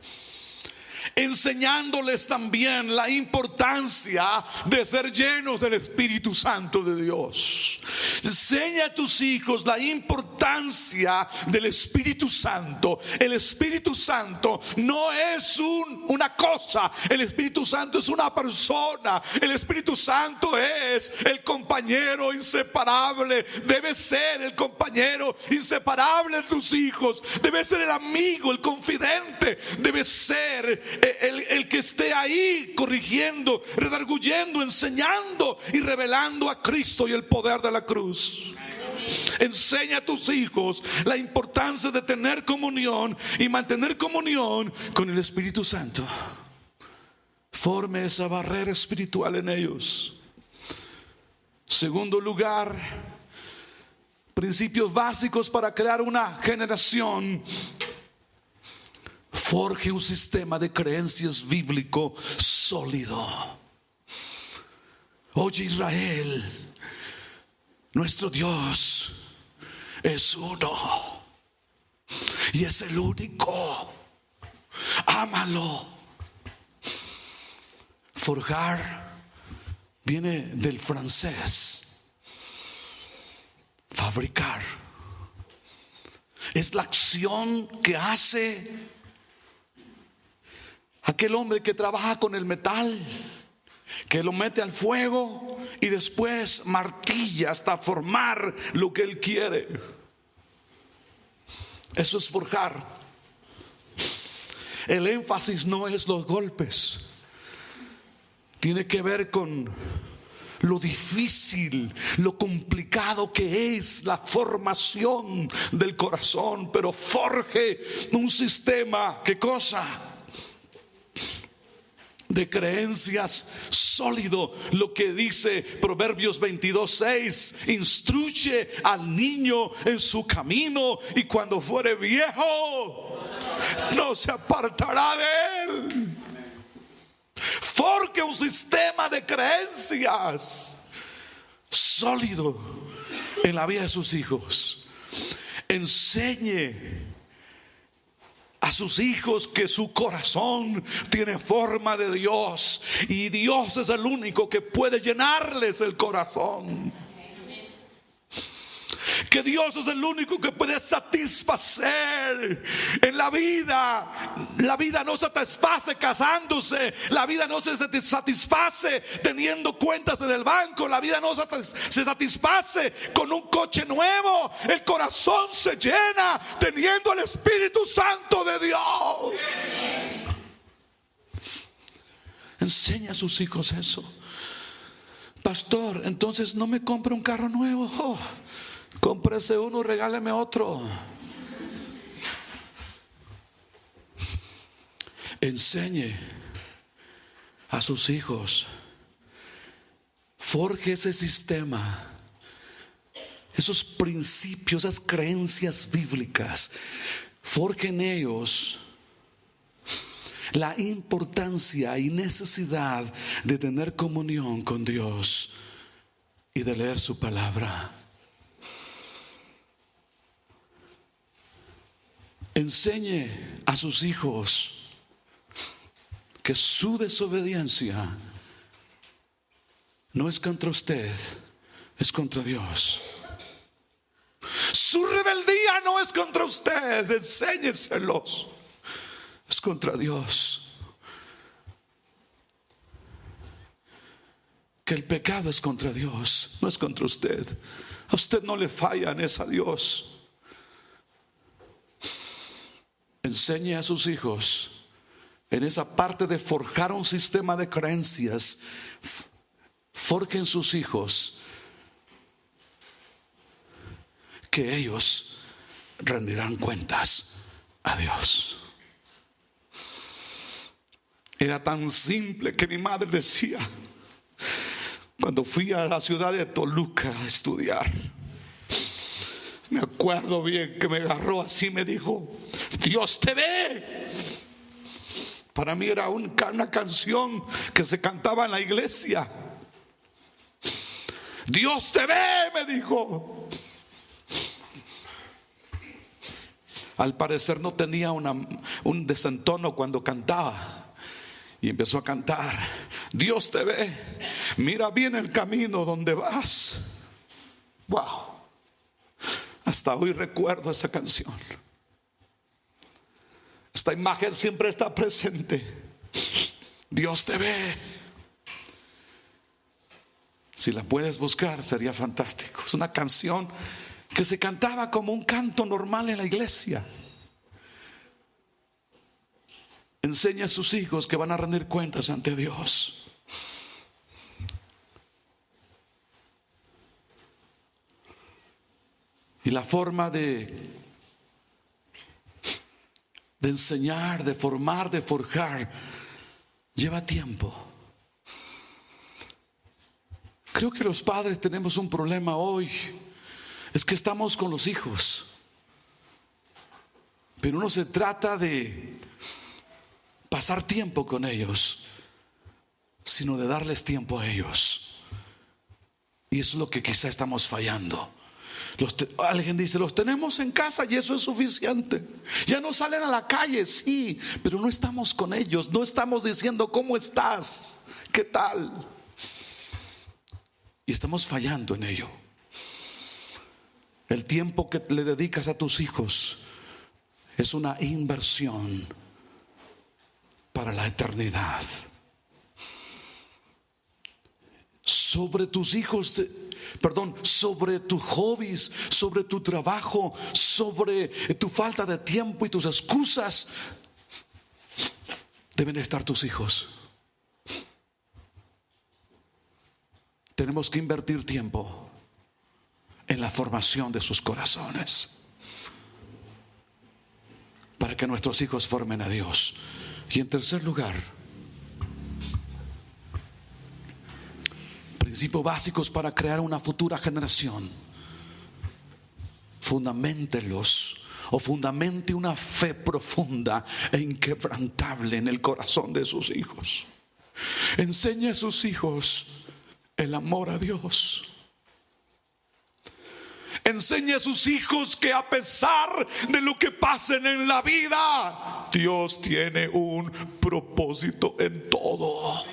enseñándoles también la importancia de ser llenos del Espíritu Santo de Dios. Enseña a tus hijos la importancia del Espíritu Santo. El Espíritu Santo no es una cosa, el Espíritu Santo es una persona. El Espíritu Santo es el compañero inseparable. Debe ser el compañero inseparable de tus hijos. Debe ser el amigo, el confidente. Debe ser el que esté ahí corrigiendo, redarguyendo, enseñando y revelando a Cristo y el poder de la cruz. Enseña a tus hijos la importancia de tener comunión y mantener comunión con el Espíritu Santo. Forme esa barrera espiritual en ellos. Segundo lugar, principios básicos para crear una generación. Forje un sistema de creencias bíblico sólido. Oye, Israel, nuestro Dios es uno y es el único. Ámalo. Forjar viene del francés fabricar. Es la acción que hace aquel hombre que trabaja con el metal que lo mete al fuego y después martilla hasta formar lo que Él quiere. Eso es forjar. El énfasis no es los golpes, tiene que ver con lo difícil, lo complicado que es la formación del corazón. Pero forje un sistema, ¿qué cosa? De creencias sólido. Lo que dice Proverbios 22:6: instruye al niño en su camino, y cuando fuere viejo no se apartará de él. Forje un sistema de creencias sólido en la vida de sus hijos. Enseñe a sus hijos que su corazón tiene forma de Dios, y Dios es el único que puede llenarles el corazón. Que Dios es el único que puede satisfacer en la vida. La vida no se satisface casándose, la vida no se satisface teniendo cuentas en el banco, la vida no se satisface con un coche nuevo. El corazón se llena teniendo el Espíritu Santo de Dios. Enseña a sus hijos eso. Pastor, entonces no me compre un carro nuevo. Cómprese uno, regáleme otro. Enseñe a sus hijos. Forje ese sistema, esos principios, esas creencias bíblicas. Forje en ellos la importancia y necesidad de tener comunión con Dios y de leer su palabra. Enseñe a sus hijos que su desobediencia no es contra usted, es contra Dios. Su rebeldía no es contra usted, enséñeselos, es contra Dios. Que el pecado es contra Dios, no es contra usted. A usted no le fallan, es a Dios. Enseñe a sus hijos en esa parte de forjar un sistema de creencias. Forjen sus hijos que ellos rendirán cuentas a Dios. Era tan simple que mi madre decía, cuando fui a la ciudad de Toluca a estudiar, me acuerdo bien que me agarró así, me dijo: Dios te ve. Para mí era una canción que se cantaba en la iglesia. Dios te ve, me dijo. Al parecer no tenía un desentono cuando cantaba. Y empezó a cantar: Dios te ve, mira bien el camino donde vas. Wow. Hasta hoy recuerdo esa canción. Esta imagen siempre está presente. Dios te ve. Si la puedes buscar, sería fantástico. Es una canción que se cantaba como un canto normal en la iglesia. Enseña a sus hijos que van a rendir cuentas ante Dios. Y la forma de enseñar, de formar, de forjar, lleva tiempo. Creo que los padres tenemos un problema hoy. Es que estamos con los hijos, pero no se trata de pasar tiempo con ellos, sino de darles tiempo a ellos. Y eso es lo que quizá estamos fallando. Alguien dice: los tenemos en casa y eso es suficiente. Ya no salen a la calle, sí, pero no estamos con ellos. No estamos diciendo: ¿cómo estás? ¿Qué tal? Y estamos fallando en ello. El tiempo que le dedicas a tus hijos es una inversión para la eternidad. sobre tus hijos, sobre tus hobbies, sobre tu trabajo, sobre tu falta de tiempo y tus excusas, deben estar tus hijos. Tenemos que invertir tiempo en la formación de sus corazones, para que nuestros hijos formen a Dios. Y en tercer lugar, principios básicos para crear una futura generación. Fundamentelos, o fundamente una fe profunda e inquebrantable en el corazón de sus hijos. Enseñe a sus hijos el amor a Dios. Enseñe a sus hijos que a pesar de lo que pasen en la vida, Dios tiene un propósito en todo.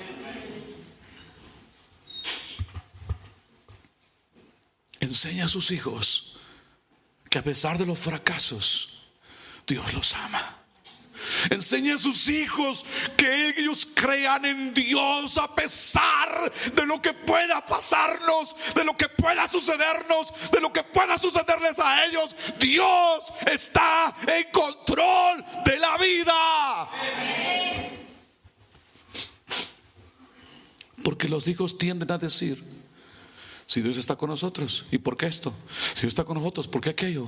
Enseña a sus hijos que a pesar de los fracasos, Dios los ama. Enseña a sus hijos que ellos crean en Dios a pesar de lo que pueda pasarnos, de lo que pueda sucedernos, de lo que pueda sucederles a ellos. Dios está en control de la vida. Porque los hijos tienden a decir: si Dios está con nosotros, ¿y por qué esto? Si Dios está con nosotros, ¿por qué aquello?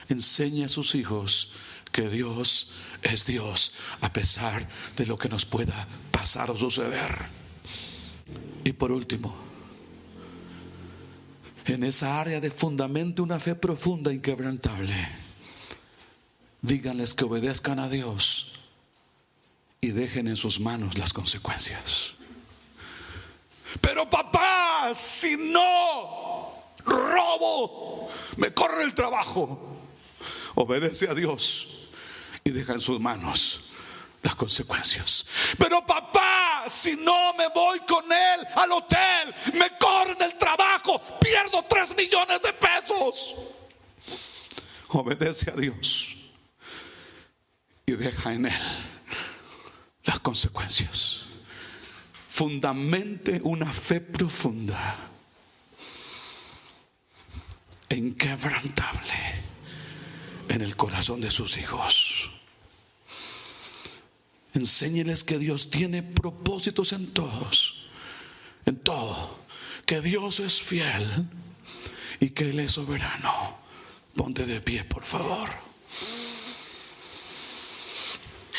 Enseña a sus hijos que Dios es Dios a pesar de lo que nos pueda pasar o suceder. Y por último, en esa área de fundamento, una fe profunda e inquebrantable, díganles que obedezcan a Dios y dejen en sus manos las consecuencias. Pero papá, si no robo, me corre el trabajo. Obedece a Dios y deja en sus manos las consecuencias. Pero papá, si no me voy con él al hotel, me corren del trabajo, pierdo 3 millones de pesos. Obedece a Dios y deja en él las consecuencias. Fundamente una fe profunda e inquebrantable en el corazón de sus hijos. Enséñeles que Dios tiene propósitos en todos, en todo, que Dios es fiel y que Él es soberano. Ponte de pie, por favor.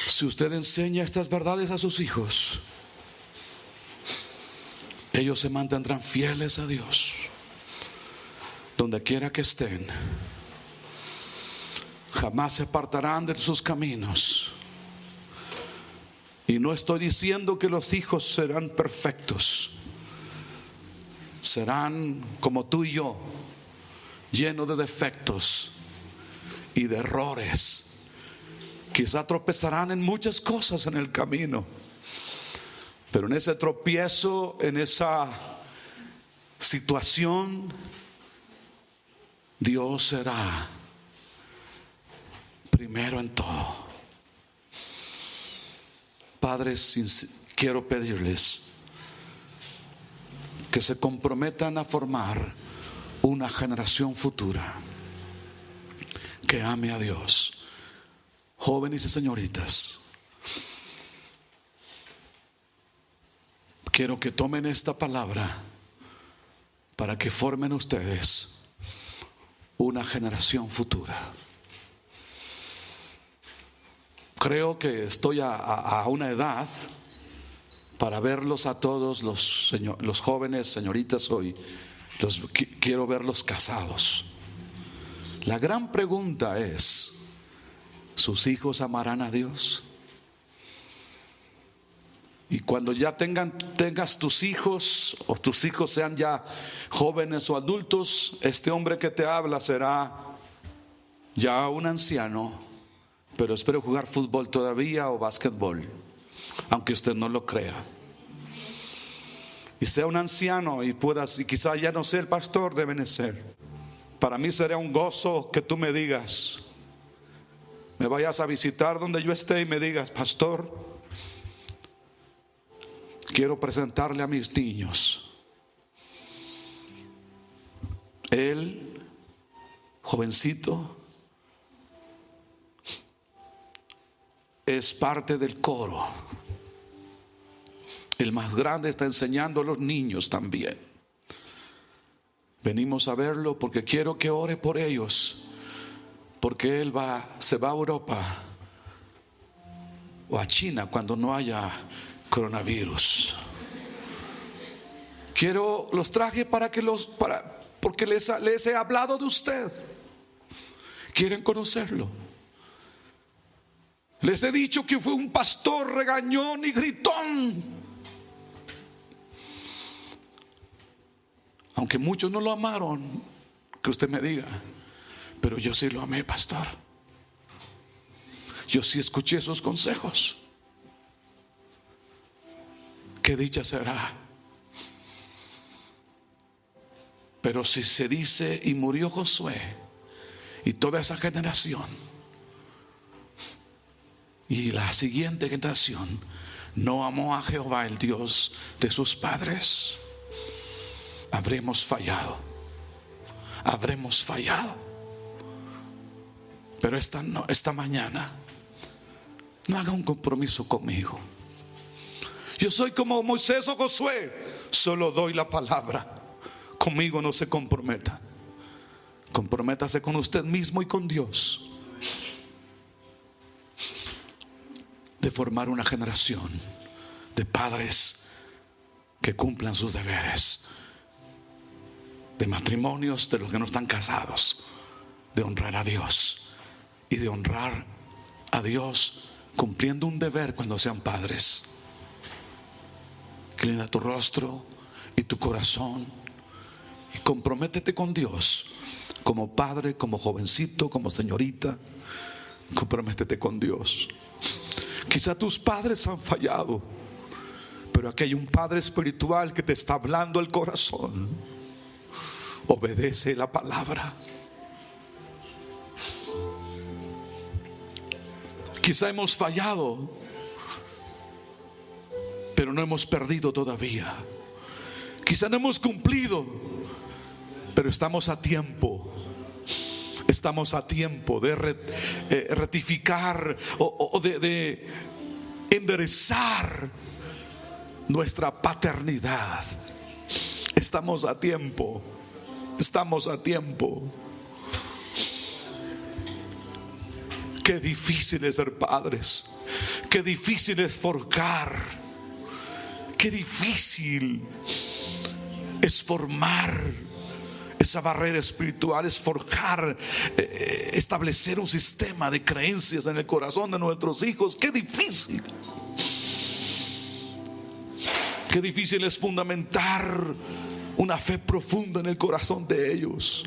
Si usted enseña estas verdades a sus hijos, ellos se mantendrán fieles a Dios donde quiera que estén. Jamás se apartarán de sus caminos. Y no estoy diciendo que los hijos serán perfectos. Serán como tú y yo, llenos de defectos y de errores. Quizá tropezarán en muchas cosas en el camino, pero en ese tropiezo, en esa situación, Dios será primero en todo. Padres, quiero pedirles que se comprometan a formar una generación futura que ame a Dios. Jóvenes y señoritas, quiero que tomen esta palabra para que formen ustedes una generación futura. Creo que estoy a una edad para verlos a todos los jóvenes, señoritas, hoy. Quiero verlos casados. La gran pregunta es: ¿sus hijos amarán a Dios? Y cuando ya tengas tus hijos, o tus hijos sean ya jóvenes o adultos, este hombre que te habla será ya un anciano, pero espero jugar fútbol todavía o básquetbol, aunque usted no lo crea. Y sea un anciano y quizá ya no sea el pastor de Benecer. Para mí será un gozo que tú me digas, me vayas a visitar donde yo esté y me digas: pastor, quiero presentarle a mis niños Él, jovencito, es parte del coro. El más grande está enseñando a los niños también. Venimos a verlo porque quiero que ore por ellos, porque él se va a Europa o a China cuando no haya coronavirus. Los traje porque les he hablado de usted. Quieren conocerlo. Les he dicho que fue un pastor regañón y gritón. Aunque muchos no lo amaron, que usted me diga, pero yo sí lo amé, pastor. Yo sí escuché esos consejos. Qué dicha será. Pero si se dice y murió Josué y toda esa generación y la siguiente generación no amó a Jehová, el Dios de sus padres, habremos fallado. Habremos fallado. Pero esta mañana no haga un compromiso conmigo. Yo soy como Moisés o Josué, solo doy la palabra. Conmigo no se comprometa. Comprométase con usted mismo y con Dios de formar una generación de padres que cumplan sus deberes, de matrimonios de los que no están casados, de honrar a Dios y de honrar a Dios cumpliendo un deber cuando sean padres. Inclina tu rostro y tu corazón y comprométete con Dios como padre, como jovencito, como señorita. Comprométete con Dios. Quizá tus padres han fallado, pero aquí hay un padre espiritual que te está hablando al corazón. Obedece la palabra. Quizá hemos fallado, pero no hemos perdido todavía. Quizá no hemos cumplido, pero estamos a tiempo. Estamos a tiempo de rectificar o de enderezar nuestra paternidad. Estamos a tiempo. Estamos a tiempo. Qué difícil es ser padres. Qué difícil es forjar. Qué difícil es formar esa barrera espiritual, es forjar, establecer un sistema de creencias en el corazón de nuestros hijos. Qué difícil. Qué difícil es fundamentar una fe profunda en el corazón de ellos.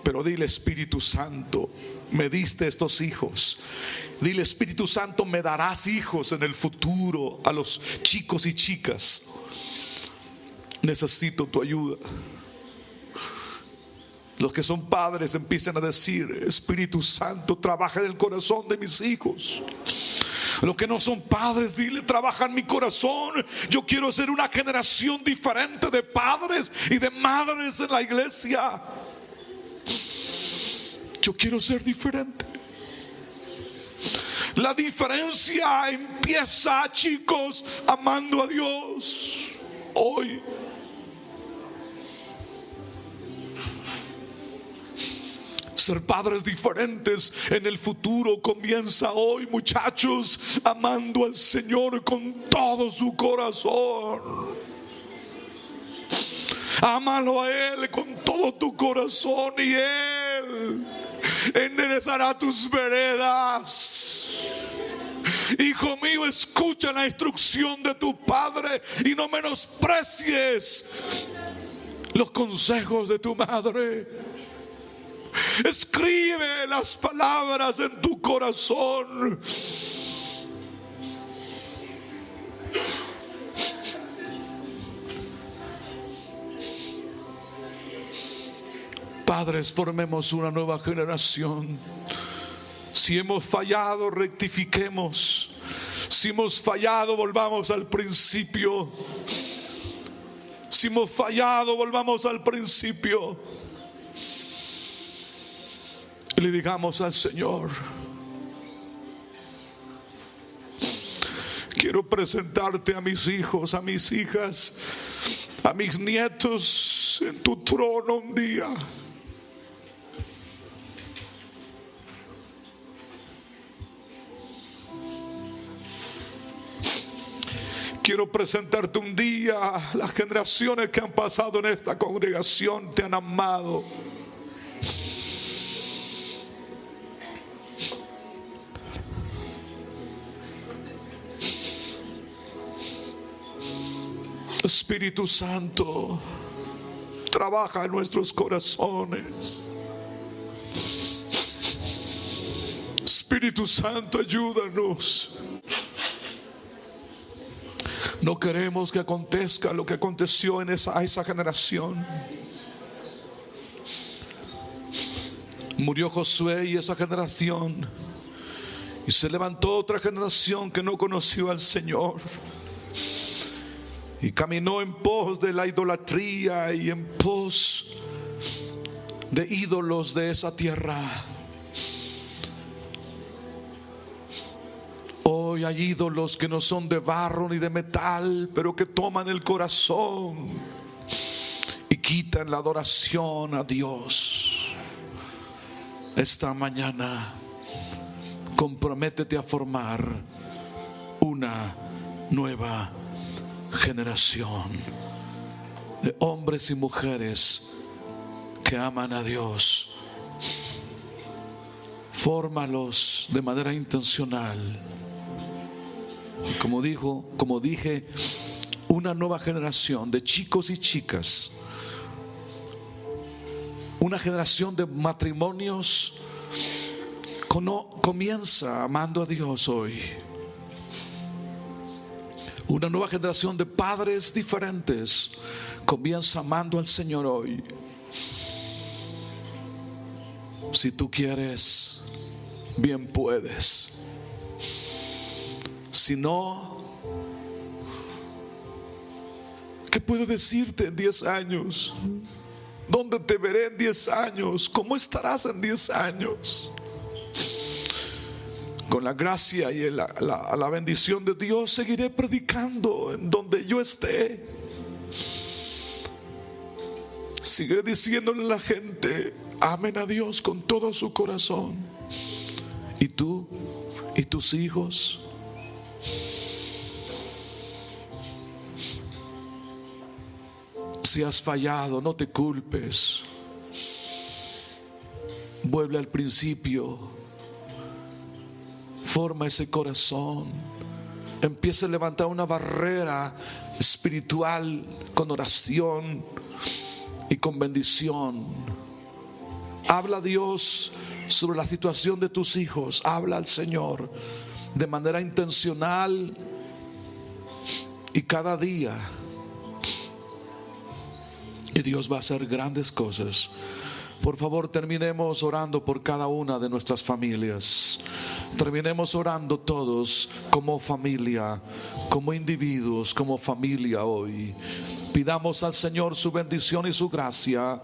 Pero dile: Espíritu Santo, me diste estos hijos. Dile: Espíritu Santo, me darás hijos en el futuro a los chicos y chicas. Necesito tu ayuda. Los que son padres empiezan a decir: Espíritu Santo, trabaja en el corazón de mis hijos. Los que no son padres, dile: trabaja en mi corazón. Yo quiero ser una generación diferente de padres y de madres en la iglesia. Yo quiero ser diferente. La diferencia empieza, chicos, amando a Dios. Hoy ser padres diferentes en el futuro comienza hoy, muchachos, amando al Señor con todo su corazón. Ámalo a Él con todo tu corazón y Él enderezará tus veredas. Hijo mío, escucha la instrucción de tu padre y no menosprecies los consejos de tu madre. Escribe las palabras en tu corazón. Padres, formemos una nueva generación. Si hemos fallado, rectifiquemos. Si hemos fallado, volvamos al principio. Si hemos fallado, volvamos al principio y le digamos al Señor: quiero presentarte a mis hijos, a mis hijas, a mis nietos en tu trono un día. Quiero presentarte un día. Las generaciones que han pasado en esta congregación te han amado. Espíritu Santo, trabaja en nuestros corazones. Espíritu Santo, ayúdanos. No queremos que acontezca lo que aconteció a esa generación. Murió Josué y esa generación, y se levantó otra generación que no conoció al Señor y caminó en pos de la idolatría y en pos de ídolos de esa tierra. Hoy hay ídolos que no son de barro ni de metal, pero que toman el corazón y quitan la adoración a Dios. Esta mañana, comprométete a formar una nueva generación de hombres y mujeres que aman a Dios. Fórmalos de manera intencional. Y como dije, una nueva generación de chicos y chicas, una generación de matrimonios comienza amando a Dios hoy. Una nueva generación de padres diferentes comienza amando al Señor hoy. Si tú quieres, bien puedes. Si no, ¿qué puedo decirte en 10 años? ¿Dónde te veré en 10 años? ¿Cómo estarás en 10 años? Con la gracia y la bendición de Dios seguiré predicando en donde yo esté. Seguiré diciéndole a la gente: amen a Dios con todo su corazón. ¿Y tú? ¿Y tus hijos? Si has fallado, no te culpes. Vuelve al principio. Forma ese corazón. Empieza a levantar una barrera espiritual con oración y con bendición. Habla a Dios sobre la situación de tus hijos. Habla al Señor de manera intencional y cada día. Y Dios va a hacer grandes cosas. Por favor, terminemos orando por cada una de nuestras familias. Terminemos orando todos como familia, como individuos, como familia hoy. Pidamos al Señor su bendición y su gracia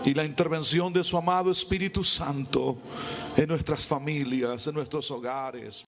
y la intervención de su amado Espíritu Santo en nuestras familias, en nuestros hogares.